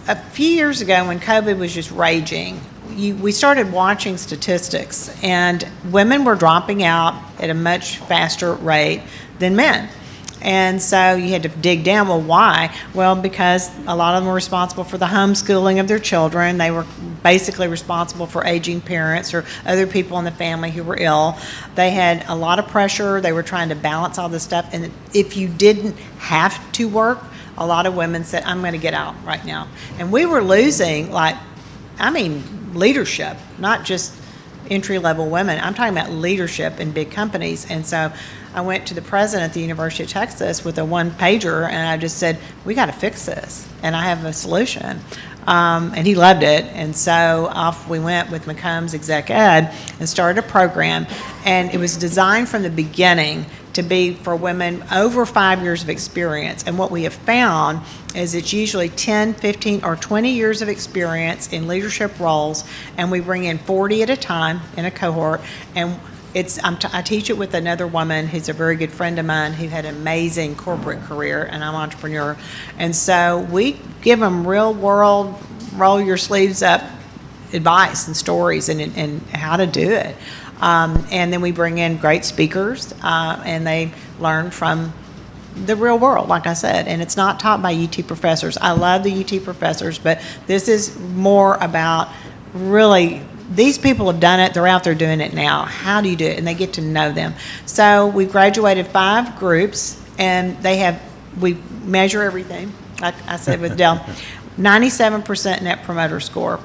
a few years ago when COVID was just raging, we started watching statistics, and women were dropping out at a much faster rate than men. And so you had to dig down. Well, why? Well, because a lot of them were responsible for the homeschooling of their children. They were basically responsible for aging parents or other people in the family who were ill. They had a lot of pressure. They were trying to balance all this stuff. And if you didn't have to work, a lot of women said, I'm going to get out right now. And we were losing, leadership, not just entry-level women. I'm talking about leadership in big companies. And so I went to the president at the University of Texas with a one-pager, and I just said, we got to fix this, and I have a solution. And he loved it. And so off we went with McCombs Exec Ed and started a program. And it was designed from the beginning to be for women over 5 years of experience. And what we have found is it's usually 10, 15, or 20 years of experience in leadership roles, and we bring in 40 at a time in a cohort. And I teach it with another woman who's a very good friend of mine who had an amazing corporate career, and I'm an entrepreneur. And so we give them real world, roll your sleeves up advice and stories and how to do it. And then we bring in great speakers, and they learn from the real world, like I said. And it's not taught by UT professors. I love the UT professors, but this is more about really, these people have done it. They're out there doing it now. How do you do it? And they get to know them. So we've graduated 5 groups, and we measure everything. Like I said with Dell, 97% net promoter score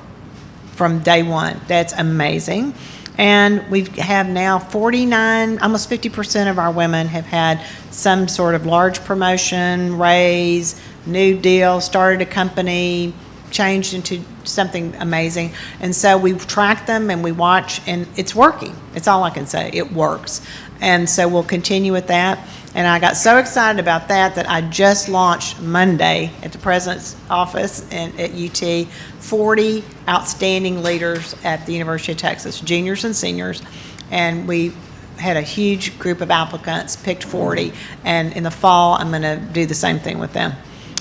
from day one. That's amazing. And we have now 49, almost 50% of our women have had some sort of large promotion, raise, new deal, started a company, changed into something amazing. And so we track them and we watch, and it's working. It's all I can say. It works. And so we'll continue with that. And I got so excited about that I just launched Monday at the president's office at UT 40 outstanding leaders at the University of Texas, juniors and seniors. And we had a huge group of applicants, picked 40. And in the fall, I'm going to do the same thing with them.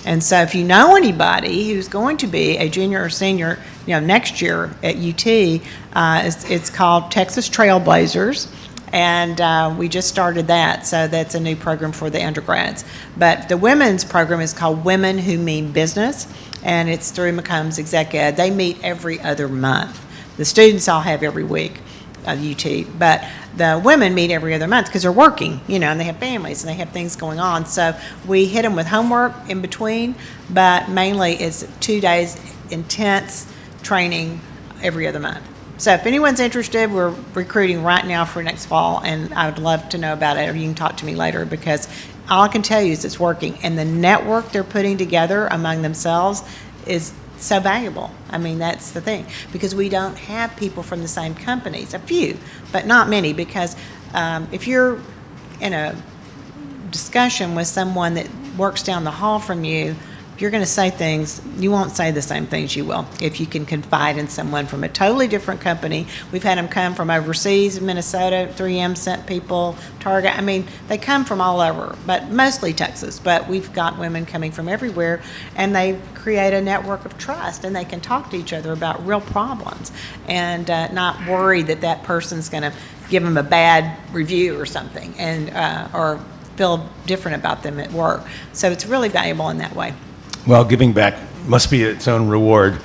And so if you know anybody who's going to be a junior or senior, next year at UT, it's called Texas Trailblazers. And we just started that, so that's a new program for the undergrads. But the women's program is called Women Who Mean Business, and it's through McCombs Exec Ed. They meet every other month. The students all have every week at UT, but the women meet every other month because they're working, and they have families and they have things going on. So we hit them with homework in between, but mainly it's 2 days intense training every other month. So if anyone's interested, we're recruiting right now for next fall, and I would love to know about it, or you can talk to me later, because all I can tell you is it's working. And the network they're putting together among themselves is so valuable. I mean, that's the thing, because we don't have people from the same companies, a few, but not many, because if you're in a discussion with someone that works down the hall from you, you're going to say things, you won't say the same things you will if you can confide in someone from a totally different company. We've had them come from overseas, Minnesota, 3M sent people, Target. I mean, they come from all over, but mostly Texas. But we've got women coming from everywhere, and they create a network of trust, and they can talk to each other about real problems and not worry that person's going to give them a bad review or something, and or feel different about them at work. So it's really valuable in that way. Well, giving back must be its own reward.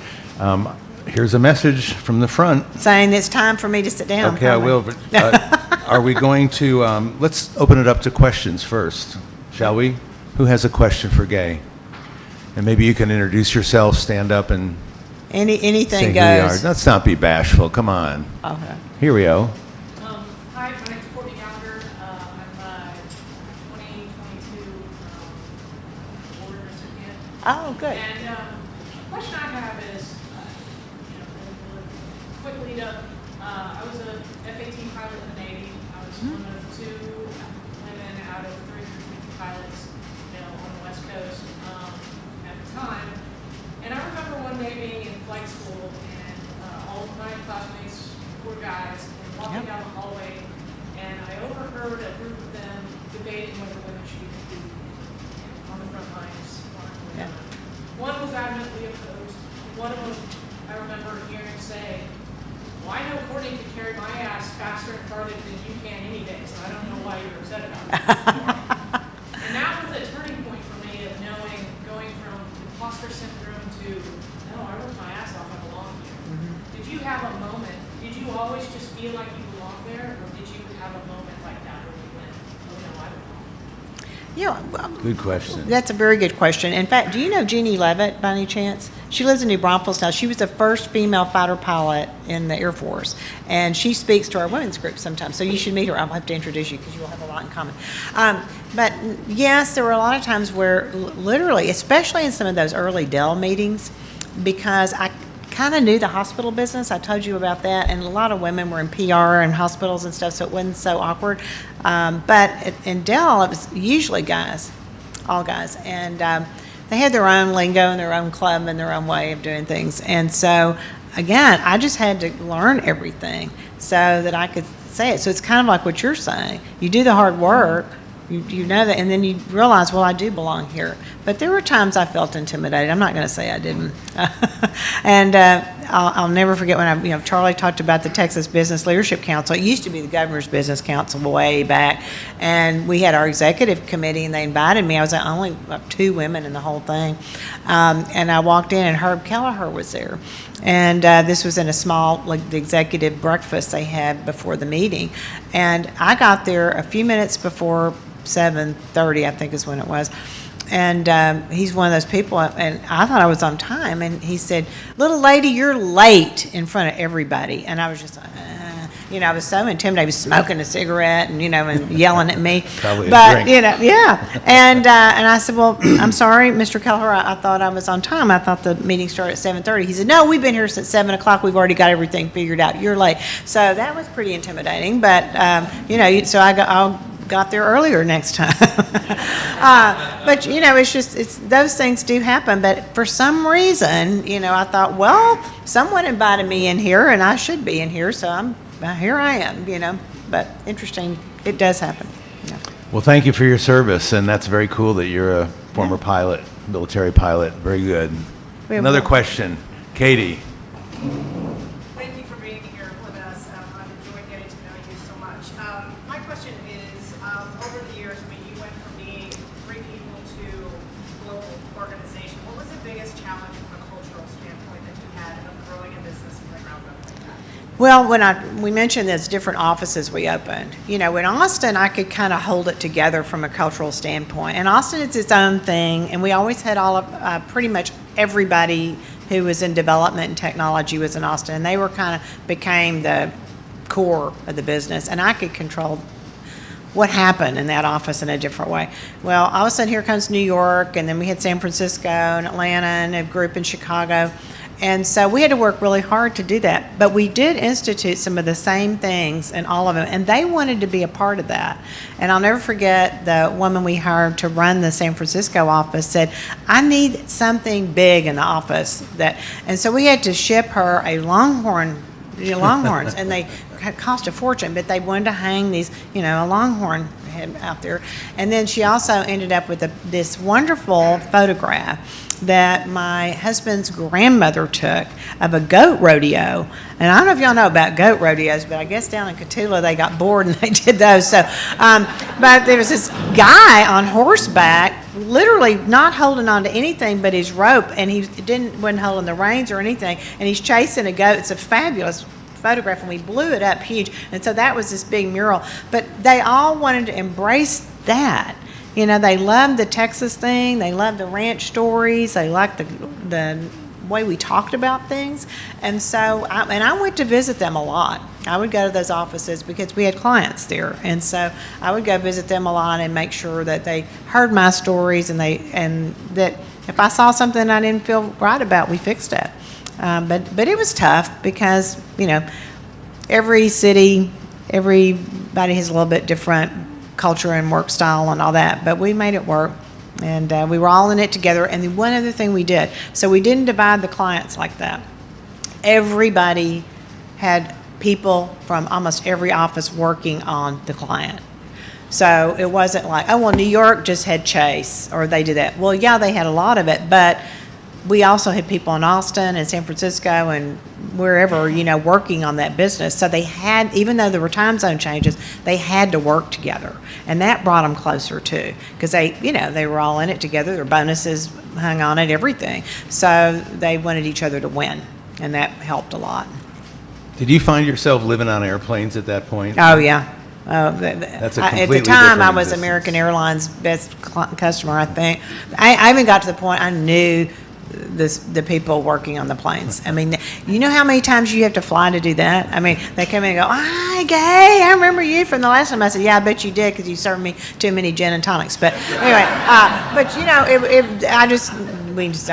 Here's a message from the front. Saying it's time for me to sit down. Okay, I will. But, are we going to, let's open it up to questions first, shall we? Who has a question for Gay? And maybe you can introduce yourself, stand up, and Anything say who you are. goes. Let's not be bashful. Come on. Okay. Here we go. Hi, my name's Courtney Gallagher. I'm a 2022 award recipient. Oh, good. And the question I have is, quick lead up. I was a F-18 pilot in the Navy. I was one of 2 women out of 350 pilots, on the West Coast at the time. And I remember one day being in flight school, and all of my classmates were guys, and walking down the hallway, and I overheard a group of them debating whether women should be on the front lines. One was adamantly opposed. One of them, I remember hearing say, "Well, I know Courtney can carry my ass faster and farther than you can any day, so I don't know why you're upset about it." And that was a turning point for me of knowing, going from imposter syndrome to, no, I worked my ass off, I belong here. Did you have a moment, did you always just feel like you belong there, or did you have a moment like that where you went, oh no, I belong? Good question. That's a very good question. In fact, do you know Jeannie Levitt by any chance? She lives in New Braunfels now. She was the first female fighter pilot in the Air Force, and she speaks to our women's group sometimes. So you should meet her. I'll have to introduce you because you will have a lot in common. But yes, there were a lot of times where literally, especially in some of those early Dell meetings, because I kind of knew the hospital business. I told you about that, and a lot of women were in PR and hospitals and stuff, so it wasn't so awkward. But in Dell, it was usually guys, all guys, and they had their own lingo and their own club and their own way of doing things. And so, again, I just had to learn everything so that I could say it. So it's kind of like what you're saying. You do the hard work. You know that, and then you realize, well, I do belong here. But there were times I felt intimidated. I'm not going to say I didn't. And I'll never forget when Charlie talked about the Texas Business Leadership Council. It used to be the Governor's Business Council way back, and we had our executive committee, and they invited me. I was the only 2 women in the whole thing, and I walked in, and Herb Kelleher was there. And this was in a small, the executive breakfast they had before the meeting. And I got there a few minutes before 7:30, I think is when it was. And he's one of those people, and I thought I was on time. And he said, "Little lady, you're late," in front of everybody. And I was just like, I was so intimidated. He was smoking a cigarette and, and yelling at me. Probably a But, drink. yeah. And I said, well, I'm sorry, Mr. Kelleher, I thought I was on time. I thought the meeting started at 7:30. He said, no, we've been here since 7 o'clock. We've already got everything figured out. You're late. So that was pretty intimidating. But, so I got there earlier next time. But, it's those things do happen. But for some reason, I thought, well, someone invited me in here and I should be in here. So here I am, But interesting, it does happen. Yeah. Well, thank you for your service, and that's very cool that you're a former pilot, military pilot. Very good. We have Another one. question. Katie. Thank you for being here with us. I've enjoyed getting to know you so much. My question is, over the years, you went from being 3 people to global organization. What was the biggest challenge from a cultural standpoint that you had of growing a business from the ground up like that? Well, we mentioned there's different offices we opened. In Austin, I could kind of hold it together from a cultural standpoint. And Austin is its own thing, and we always had all of pretty much everybody who was in development and technology was in Austin, and they were became the core of the business, and I could control what happened in that office in a different way. Well, all of a sudden here comes New York, and then we had San Francisco and Atlanta and a group in Chicago. And so we had to work really hard to do that. But we did institute some of the same things in all of them, and they wanted to be a part of that. And I'll never forget the woman we hired to run the San Francisco office said, I need something big in the office. And so we had to ship her a longhorns, and they cost a fortune, but they wanted to hang these, a longhorn head out there. And then she also ended up with this wonderful photograph that my husband's grandmother took of a goat rodeo. And I don't know if y'all know about goat rodeos, but I guess down in Cotulla they got bored and they did those. So, but there was this guy on horseback, literally not holding on to anything but his rope, and he wasn't holding the reins or anything, and he's chasing a goat. It's a fabulous photograph, and we blew it up huge. And so that was this big mural. But they all wanted to embrace that. They loved the Texas thing. They loved the ranch stories. They liked the way we talked about things. And so, I went to visit them a lot. I would go to those offices because we had clients there. And so I would go visit them a lot and make sure that they heard my stories and that if I saw something I didn't feel right about, we fixed it. But it was tough because, every city, everybody has a little bit different culture and work style and all that, but we made it work, and we were all in it together. And then one other thing we did, so we didn't divide the clients like that. Everybody had people from almost every office working on the client. So it wasn't like, oh, well, New York just had Chase, or they did that. Well, yeah, they had a lot of it, but we also had people in Austin and San Francisco and wherever, working on that business. So they had, even though there were time zone changes, they had to work together. And that brought them closer too, because they were all in it together. Their bonuses hung on it, everything. So they wanted each other to win, and that helped a lot. Did you find yourself living on airplanes at that point? Oh, yeah. That's a at completely the time, different I was existence. American Airlines' best customer, I think. I even got to the point I knew the people working on the planes. I mean, you know how many times you have to fly to do that? I mean, they come in and go, hi, Gay, I remember you from the last time. I said, yeah, I bet you did because you served me too many gin and tonics. But anyway, I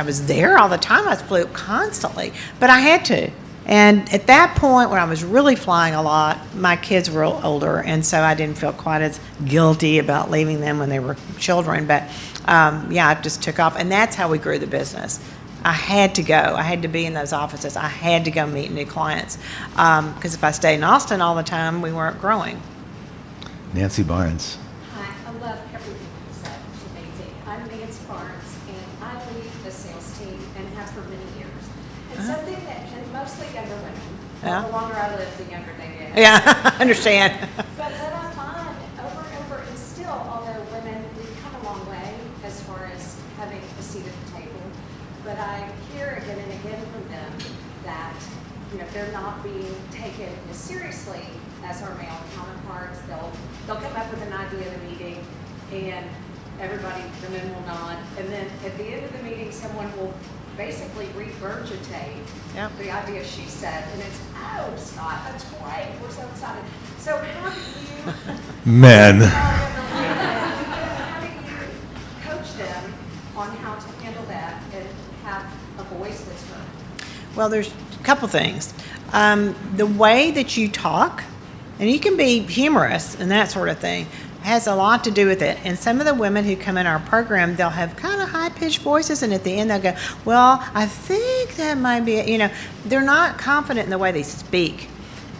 was there all the time. I flew constantly, but I had to. And at that point, when I was really flying a lot, my kids were older, and so I didn't feel quite as guilty about leaving them when they were children. But I just took off, and that's how we grew the business. I had to go. I had to be in those offices. I had to go meet new clients because if I stayed in Austin all the time, we weren't growing. Nancy Barnes. Hi, I love everything you said. It's amazing. I'm Nancy Barnes, and I lead the sales team and have for many years. And something that mostly younger women. Yeah. The longer I live, the younger they get. Yeah, I understand. But what I find over and over, and still, although women, we've come a long way as far as having a seat at the table, but I hear again and again from them that they're not being taken as seriously as our male counterparts. They'll come up with an idea at a meeting, and everybody, the men will nod, and then at the end of the meeting, someone will basically regurgitate Yep. the idea she said, and it's, oh, Scott, that's great, we're so excited. So how do you, Men. how do you coach them on how to handle that and have a voice that's heard? Well, there's a couple things. The way that you talk, and you can be humorous and that sort of thing, has a lot to do with it. And some of the women who come in our program, they'll have kind of high-pitched voices, and at the end they'll go, well, I think that might be, they're not confident in the way they speak.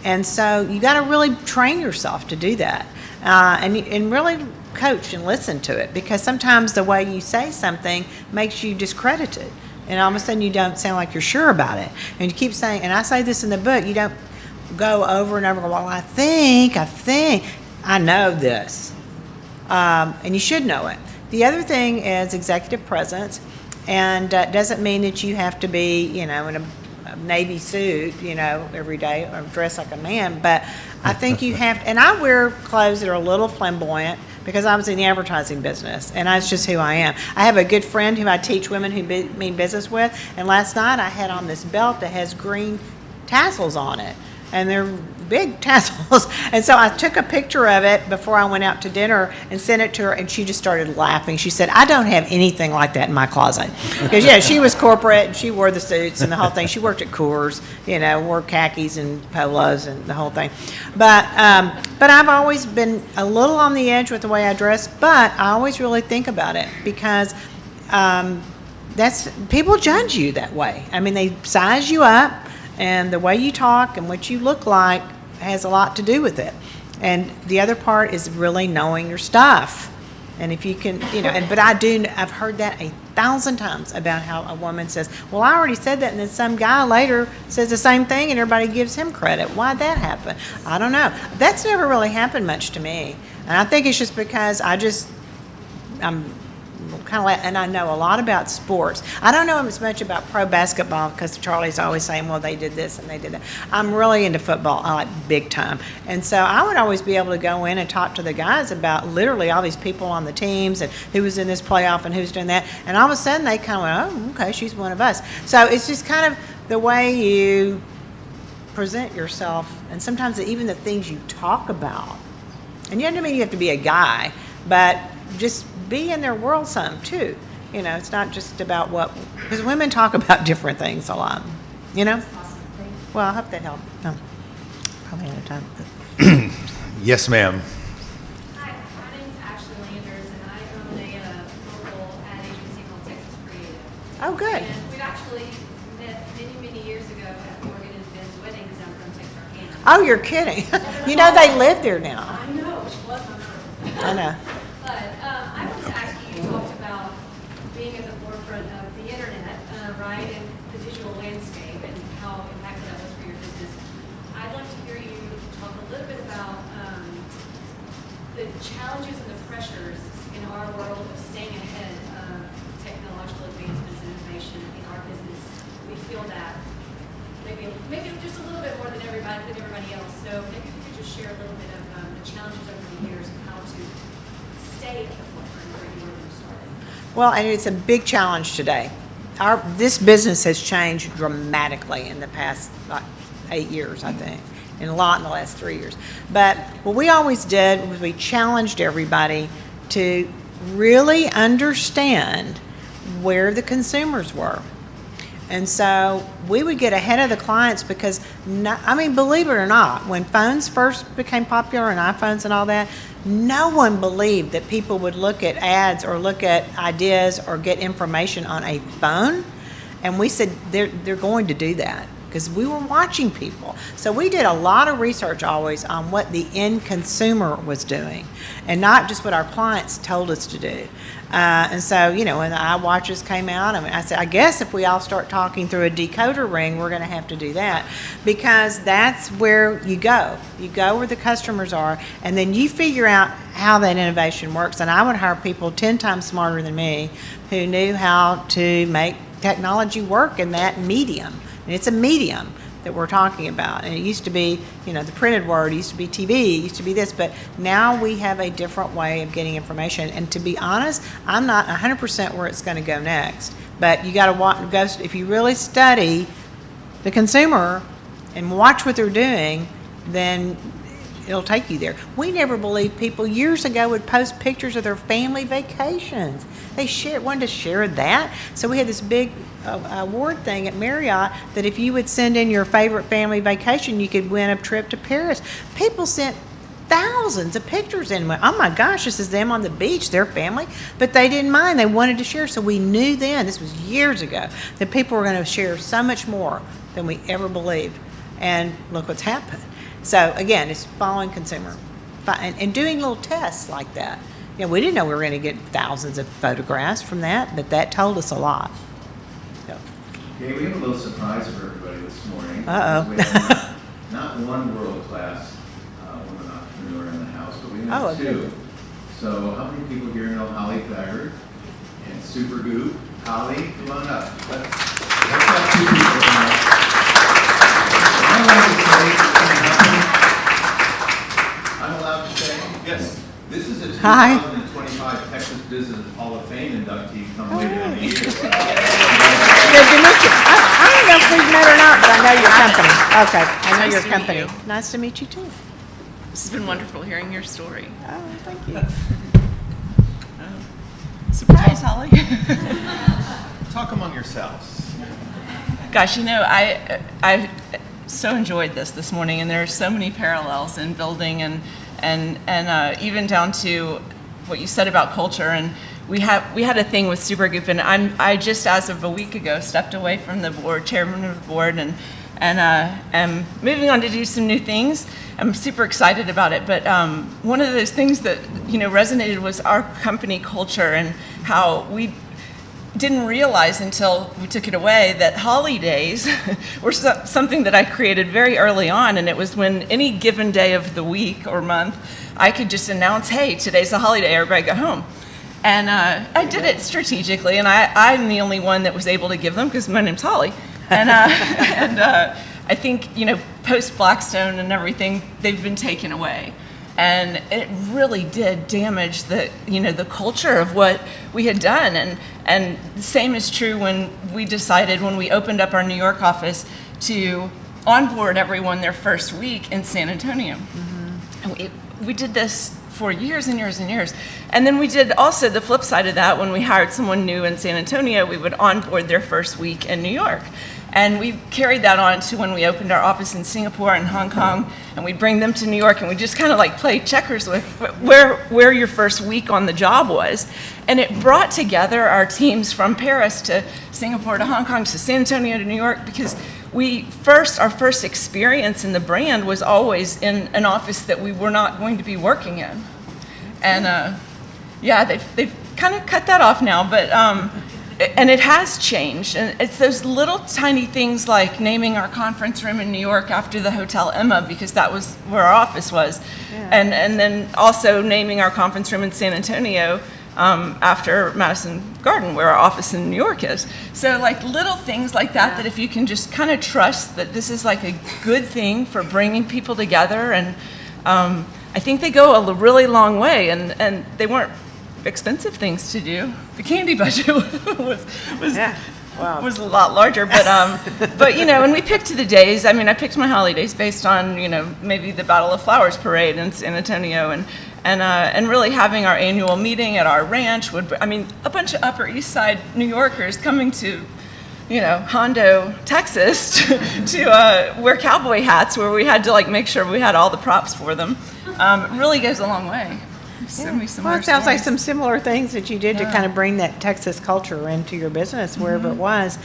And so you got to really train yourself to do that, and really coach and listen to it, because sometimes the way you say something makes you discredited, and all of a sudden you don't sound like you're sure about it. And you keep saying, and I say this in the book, you don't go over and over, well, I think, I know this. And you should know it. The other thing is executive presence, and doesn't mean that you have to be, in a Navy suit, every day, or dress like a man, but I think you have, and I wear clothes that are a little flamboyant because I was in the advertising business, and that's just who I am. I have a good friend who I teach women who mean business with, and last night I had on this belt that has green tassels on it, and they're big tassels. And so I took a picture of it before I went out to dinner and sent it to her, and she just started laughing. She said, I don't have anything like that in my closet. Because, yeah, she was corporate, and she wore the suits and the whole thing. She worked at Coors, wore khakis and polos and the whole thing. But I've always been a little on the edge with the way I dress, but I always really think about it, because people judge you that way. I mean, they size you up, and the way you talk and what you look like has a lot to do with it. And the other part is really knowing your stuff. And if you can, I've heard that 1,000 times about how a woman says, well, I already said that, and then some guy later says the same thing and everybody gives him credit. Why'd that happen? I don't know. That's never really happened much to me. And I think it's just because I'm kind of and I know a lot about sports. I don't know as much about pro basketball because Charlie's always saying, well, they did this and they did that. I'm really into football, I like big time. And so I would always be able to go in and talk to the guys about literally all these people on the teams and who was in this playoff and who's doing that. And all of a sudden they kind of went, oh, okay, she's one of us. So it's just kind of the way you present yourself, and sometimes even the things you talk about. And you don't mean you have to be a guy, but just be in their world some too. It's not just about because women talk about different things a lot. Well, I hope that helped. No, probably out of time. Yes, ma'am. Hi, my name is Ashley Landers, and I own a local ad agency called Texas Creative. Oh, good. And we've actually met many, many years ago at Morgan and Ben's wedding because I'm from Texarkana. Oh, you're kidding. They live there now. I know, which was unheard. I know. But I wanted to ask you talked about being at the forefront of the internet, right, and the digital landscape and how impactful that was for your business. I'd like to hear you talk a little bit about the challenges and the pressures in our world of staying ahead of technological advancements and innovation in our business. We feel that maybe just a little bit more than everybody else. So maybe you could just share a little bit of the challenges over the years and how to stay at the forefront where you were when you started. Well, and it's a big challenge today. This business has changed dramatically in the past 8 years, I think, and a lot in the last 3 years. But what we always did was we challenged everybody to really understand where the consumers were. And so we would get ahead of the clients because, believe it or not, when phones first became popular and iPhones and all that, no one believed that people would look at ads or look at ideas or get information on a phone. And we said they're going to do that because we were watching people. So we did a lot of research always on what the end consumer was doing and not just what our clients told us to do. And so, when the iWatches came out, I said, I guess if we all start talking through a decoder ring, we're going to have to do that because that's where you go. You go where the customers are, and then you figure out how that innovation works. And I would hire people 10 times smarter than me who knew how to make technology work in that medium. And it's a medium that we're talking about. And it used to be, the printed word, it used to be TV, it used to be this, but now we have a different way of getting information. And to be honest, I'm not 100% where it's going to go next, But you got to go, if you really study the consumer and watch what they're doing, then it'll take you there. We never believed people years ago would post pictures of their family vacations. They wanted to share that. So we had this big award thing at Marriott that if you would send in your favorite family vacation, you could win a trip to Paris. People sent thousands of pictures in. Oh my gosh, this is them on the beach, their family. But they didn't mind. They wanted to share. So we knew then, this was years ago, that people were going to share so much more than we ever believed. And look what's happened. So again, it's following consumer and doing little tests like that. You know, we didn't know we were going to get thousands of photographs from that, but that told us a lot. So. Okay, we have a little surprise for everybody this morning. Uh-oh. We have not one world-class woman entrepreneur in the house, but we have two. Good. So how many people here know Holly Thaggart and Supergoop? Holly, come on up. Let's have two people come up. I'm allowed to say, yes, this is a 2025 Texas Business Hall of Fame inductee from later in the year. Yeah, Demetri, I don't know if we've met or not, but I know your company. Okay, I know Nice your to meet company. you. Nice to meet you too. This has been wonderful hearing your story. Oh, thank you. Surprise, Holly. Talk among yourselves. Gosh, you know, I so enjoyed this morning, and there are so many parallels in building and even down to what you said about culture. And we had a thing with Supergoop, and I just as of a week ago stepped away from the board, chairman of the board, and am moving on to do some new things. I'm super excited about it. But one of those things that resonated was our company culture and how we didn't realize until we took it away that holidays were something that I created very early on, and it was when any given day of the week or month, I could just announce, hey, today's a holiday, everybody go home. And I did it strategically, and I'm the only one that was able to give them because my name's Holly. And I think, post Blackstone and everything, they've been taken away. And it really did damage the culture of what we had done. And the same is true when we decided, when we opened up our New York office, to onboard everyone their first week in San Antonio. Mm-hmm. And we did this for years and years and years. And then we did also the flip side of that. When we hired someone new in San Antonio, we would onboard their first week in New York. And we carried that on to when we opened our office in Singapore and Hong Kong, and we'd bring them to New York, and we just kind of like play checkers with where your first week on the job was. And it brought together our teams from Paris to Singapore to Hong Kong to San Antonio to New York, because our first experience in the brand was always in an office that we were not going to be working in. And they've kind of cut that off now, but and it has changed. And it's those little tiny things like naming our conference room in New York after the Hotel Emma, because that was where our office was. Yeah. And then also naming our conference room in San Antonio after Madison Garden, where our office in New York is. So like little things like that, that if you can just kind of trust that this is like a good thing for bringing people together. And I think they go a really long way, and they weren't expensive things to do. The candy budget was a lot larger, but and we picked the days. I mean, I picked my holidays based on maybe the Battle of Flowers parade in San Antonio, and really having our annual meeting at our ranch a bunch of Upper East Side New Yorkers coming to Hondo, Texas to wear cowboy hats, where we had to like make sure we had all the props for them. It really goes a long way. Well, it sounds like some similar things that you did to kind of bring that Texas culture into your business, wherever it was.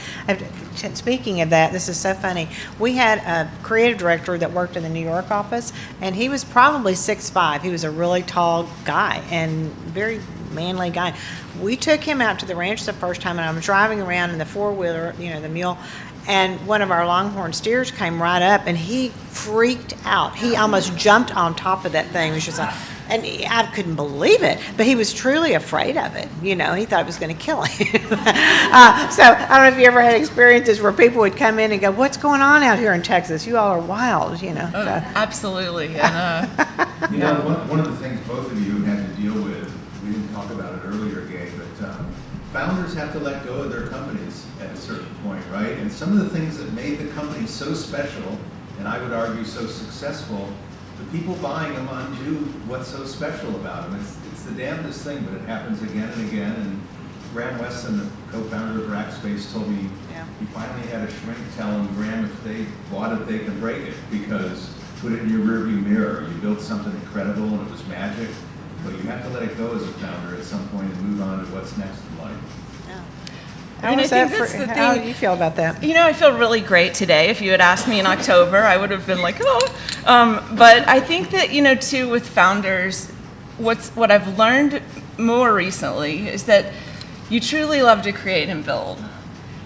Speaking of that, this is so funny. We had a creative director that worked in the New York office, and he was probably 6'5". He was a really tall guy and very manly guy. We took him out to the ranch the first time, and I was driving around in the four-wheeler, the mule, and one of our Longhorn steers came right up, and he freaked out. He almost jumped on top of that thing. It was just like, and I couldn't believe it, but he was truly afraid of it. He thought it was going to kill him. So I don't know if you ever had experiences where people would come in and go, "What's going on out here in Texas? You all are wild," Oh, absolutely. And, one of the things both of you had to deal with, we didn't talk about it earlier, Gabe, but founders have to let go of their companies at a certain point, right? And some of the things that made the company so special, and I would argue so successful, the people buying them undo what's so special about them. It's the damnedest thing, but it happens again and again. And Graham Weston, the co-founder of Rackspace, told me he finally had a shrink tell him, Graham, if they bought it, they can break it, because put it in your rearview mirror. You built something incredible and it was magic, but you have to let it go as a founder at some point and move on to what's next in life. How And I was that think for, that's the how thing- do you feel about that? You know, I feel really great today. If you had asked me in October, I would have been like, oh. But I think that, you know, too, with founders, what I've learned more recently is that you truly love to create and build.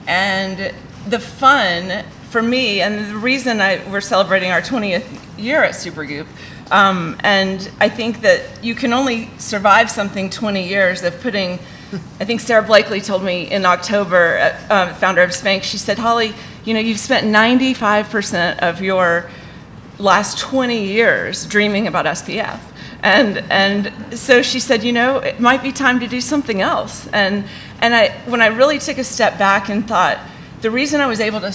And the fun for me, and the reason we're celebrating our 20th year at Supergoop, and I think that you can only survive something 20 years of putting, I think Sarah Blakely told me in October, founder of Spanx, she said, Holly, you know, you've spent 95% of your last 20 years dreaming about SPF. And so she said, you know, it might be time to do something else. And when I really took a step back and thought, the reason I was able to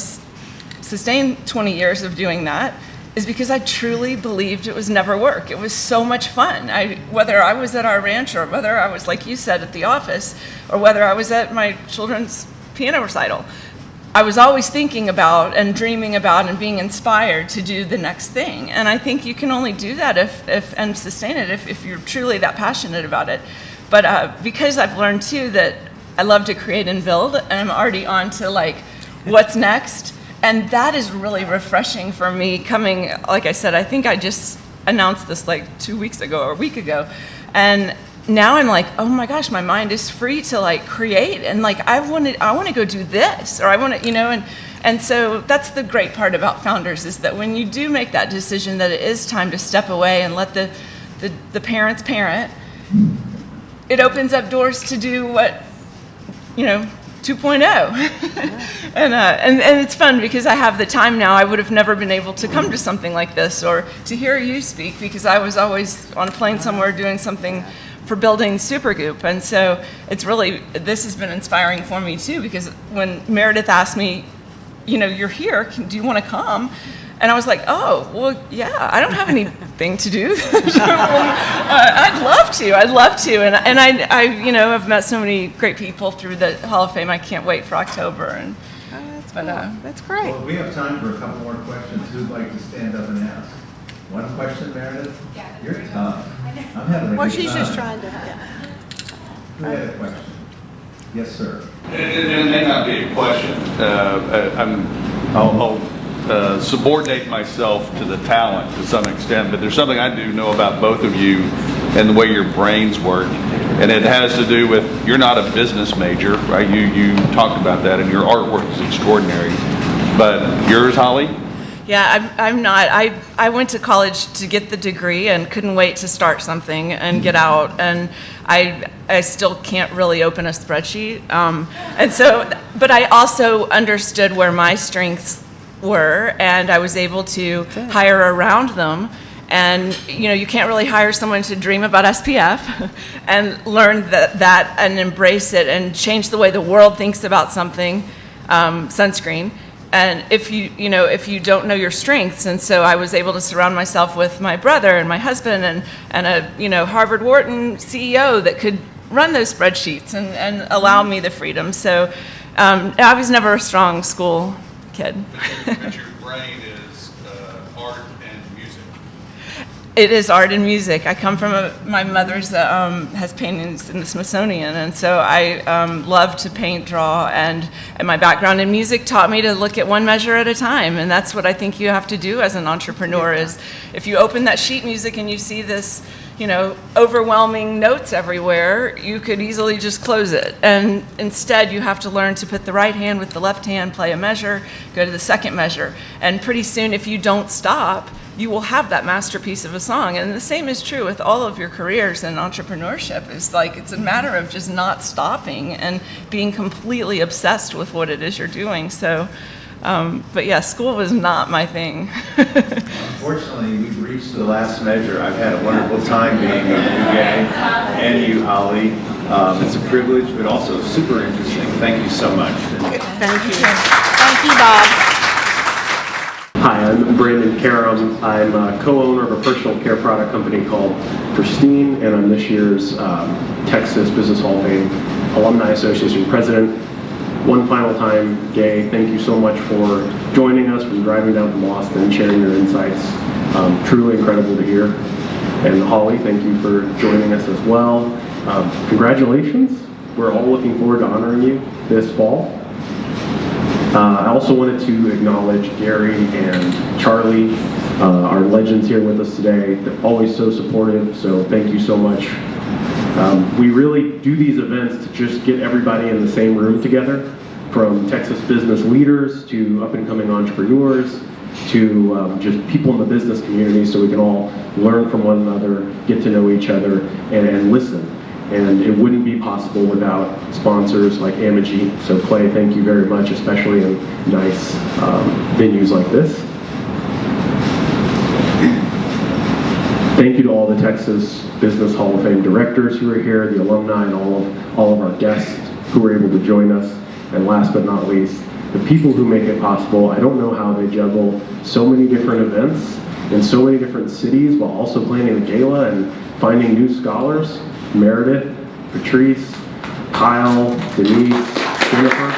sustain 20 years of doing that is because I truly believed it was never work. It was so much fun. Whether I was at our ranch or whether I was, like you said, at the office, or whether I was at my children's piano recital, I was always thinking about and dreaming about and being inspired to do the next thing. And I think you can only do that and sustain it if you're truly that passionate about it. But because I've learned too that I love to create and build, and I'm already on to like what's next. And that is really refreshing for me coming, like I said, I think I just announced this like 2 weeks ago or a week ago. And now I'm like, oh my gosh, my mind is free to like create, and like I want to go do this, or I want to, you know, and so that's the great part about founders, is that when you do make that decision that it is time to step away and let the parents parent, it opens up doors to do what, you know, 2.0. and it's fun because I have the time now. I would have never been able to come to something like this or to hear you speak, because I was always on a plane somewhere doing something for building Supergoop. And so this has been inspiring for me too, because when Meredith asked me, you know, you're here, do you want to come? And I was like, oh, well, yeah, I don't have anything to do. I'd love to. And I, you know, have met so many great people through the Hall of Fame. I can't wait for October. And That's great. Well, we have time for a couple more questions. Who'd like to stand up and ask? One question, Meredith? Yeah. You're tough. I'm having a good time. Well, she's just trying to, Who had a question? Yes, sir. It may not be a question. I'll subordinate myself to the talent to some extent, but there's something I do know about both of you and the way your brains work, and it has to do with, you're not a business major, right? You talked about that, and your artwork is extraordinary. But yours, Holly? yeah, I'm not. I went to college to get the degree and couldn't wait to start something and get out. And I still can't really open a spreadsheet. And so, but I also understood where my strengths were, and I was able to hire around them. And you know, you can't really hire someone to dream about SPF and learn that and embrace it and change the way the world thinks about something, sunscreen. And if you don't know your strengths, and so I was able to surround myself with my brother and my husband and a Harvard Wharton CEO that could run those spreadsheets and allow me the freedom. So I was never a strong school kid. But your brain is art and music. It is art and music. I come from my mother's has paintings in the Smithsonian, and so I love to paint, draw, and my background in music taught me to look at one measure at a time, and that's what I think you have to do as an entrepreneur. Is if you open that sheet music and you see this, you know, overwhelming notes everywhere, you could easily just close it. And instead, you have to learn to put the right hand with the left hand, play a measure, go to the second measure, and pretty soon, if you don't stop, you will have that masterpiece of a song. And the same is true with all of your careers in entrepreneurship. It's a matter of just not stopping and being completely obsessed with what it is you're doing. So, but yeah, school was not my thing. Unfortunately, we've reached the last measure. I've had a wonderful time being with you, Gay, and you, Holly. It's a privilege, but also super interesting. Thank you so much. Thank you. Thank you, Bob. Hi, I'm Brandon Karam. I'm a co-owner of a personal care product company called Pristine, and I'm this year's Texas Business Hall of Fame Alumni Association president. One final time, Gay, thank you so much for joining us, from driving down from Boston and sharing your insights. Truly incredible to hear. And Holly, thank you for joining us as well. Congratulations. We're all looking forward to honoring you this fall. I also wanted to acknowledge Gary and Charlie, our legends here with us today. They're always so supportive, so thank you so much. We really do these events to just get everybody in the same room together, from Texas business leaders to up-and-coming entrepreneurs to just people in the business community, so we can all learn from one another, get to know each other, and listen. And it wouldn't be possible without sponsors like Amagi. So Clay, thank you very much, especially in nice venues like this. Thank you to all the Texas Business Hall of Fame directors who are here, the alumni, and all of our guests who were able to join us. And last but not least, the people who make it possible. I don't know how they juggle so many different events in so many different cities while also planning a gala and finding new scholars. Meredith, Patrice, Kyle, Denise, Jennifer.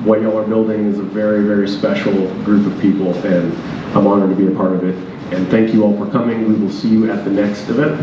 What y'all are building is a very, very special group of people, and I'm honored to be a part of it. And thank you all for coming. We will see you at the next event.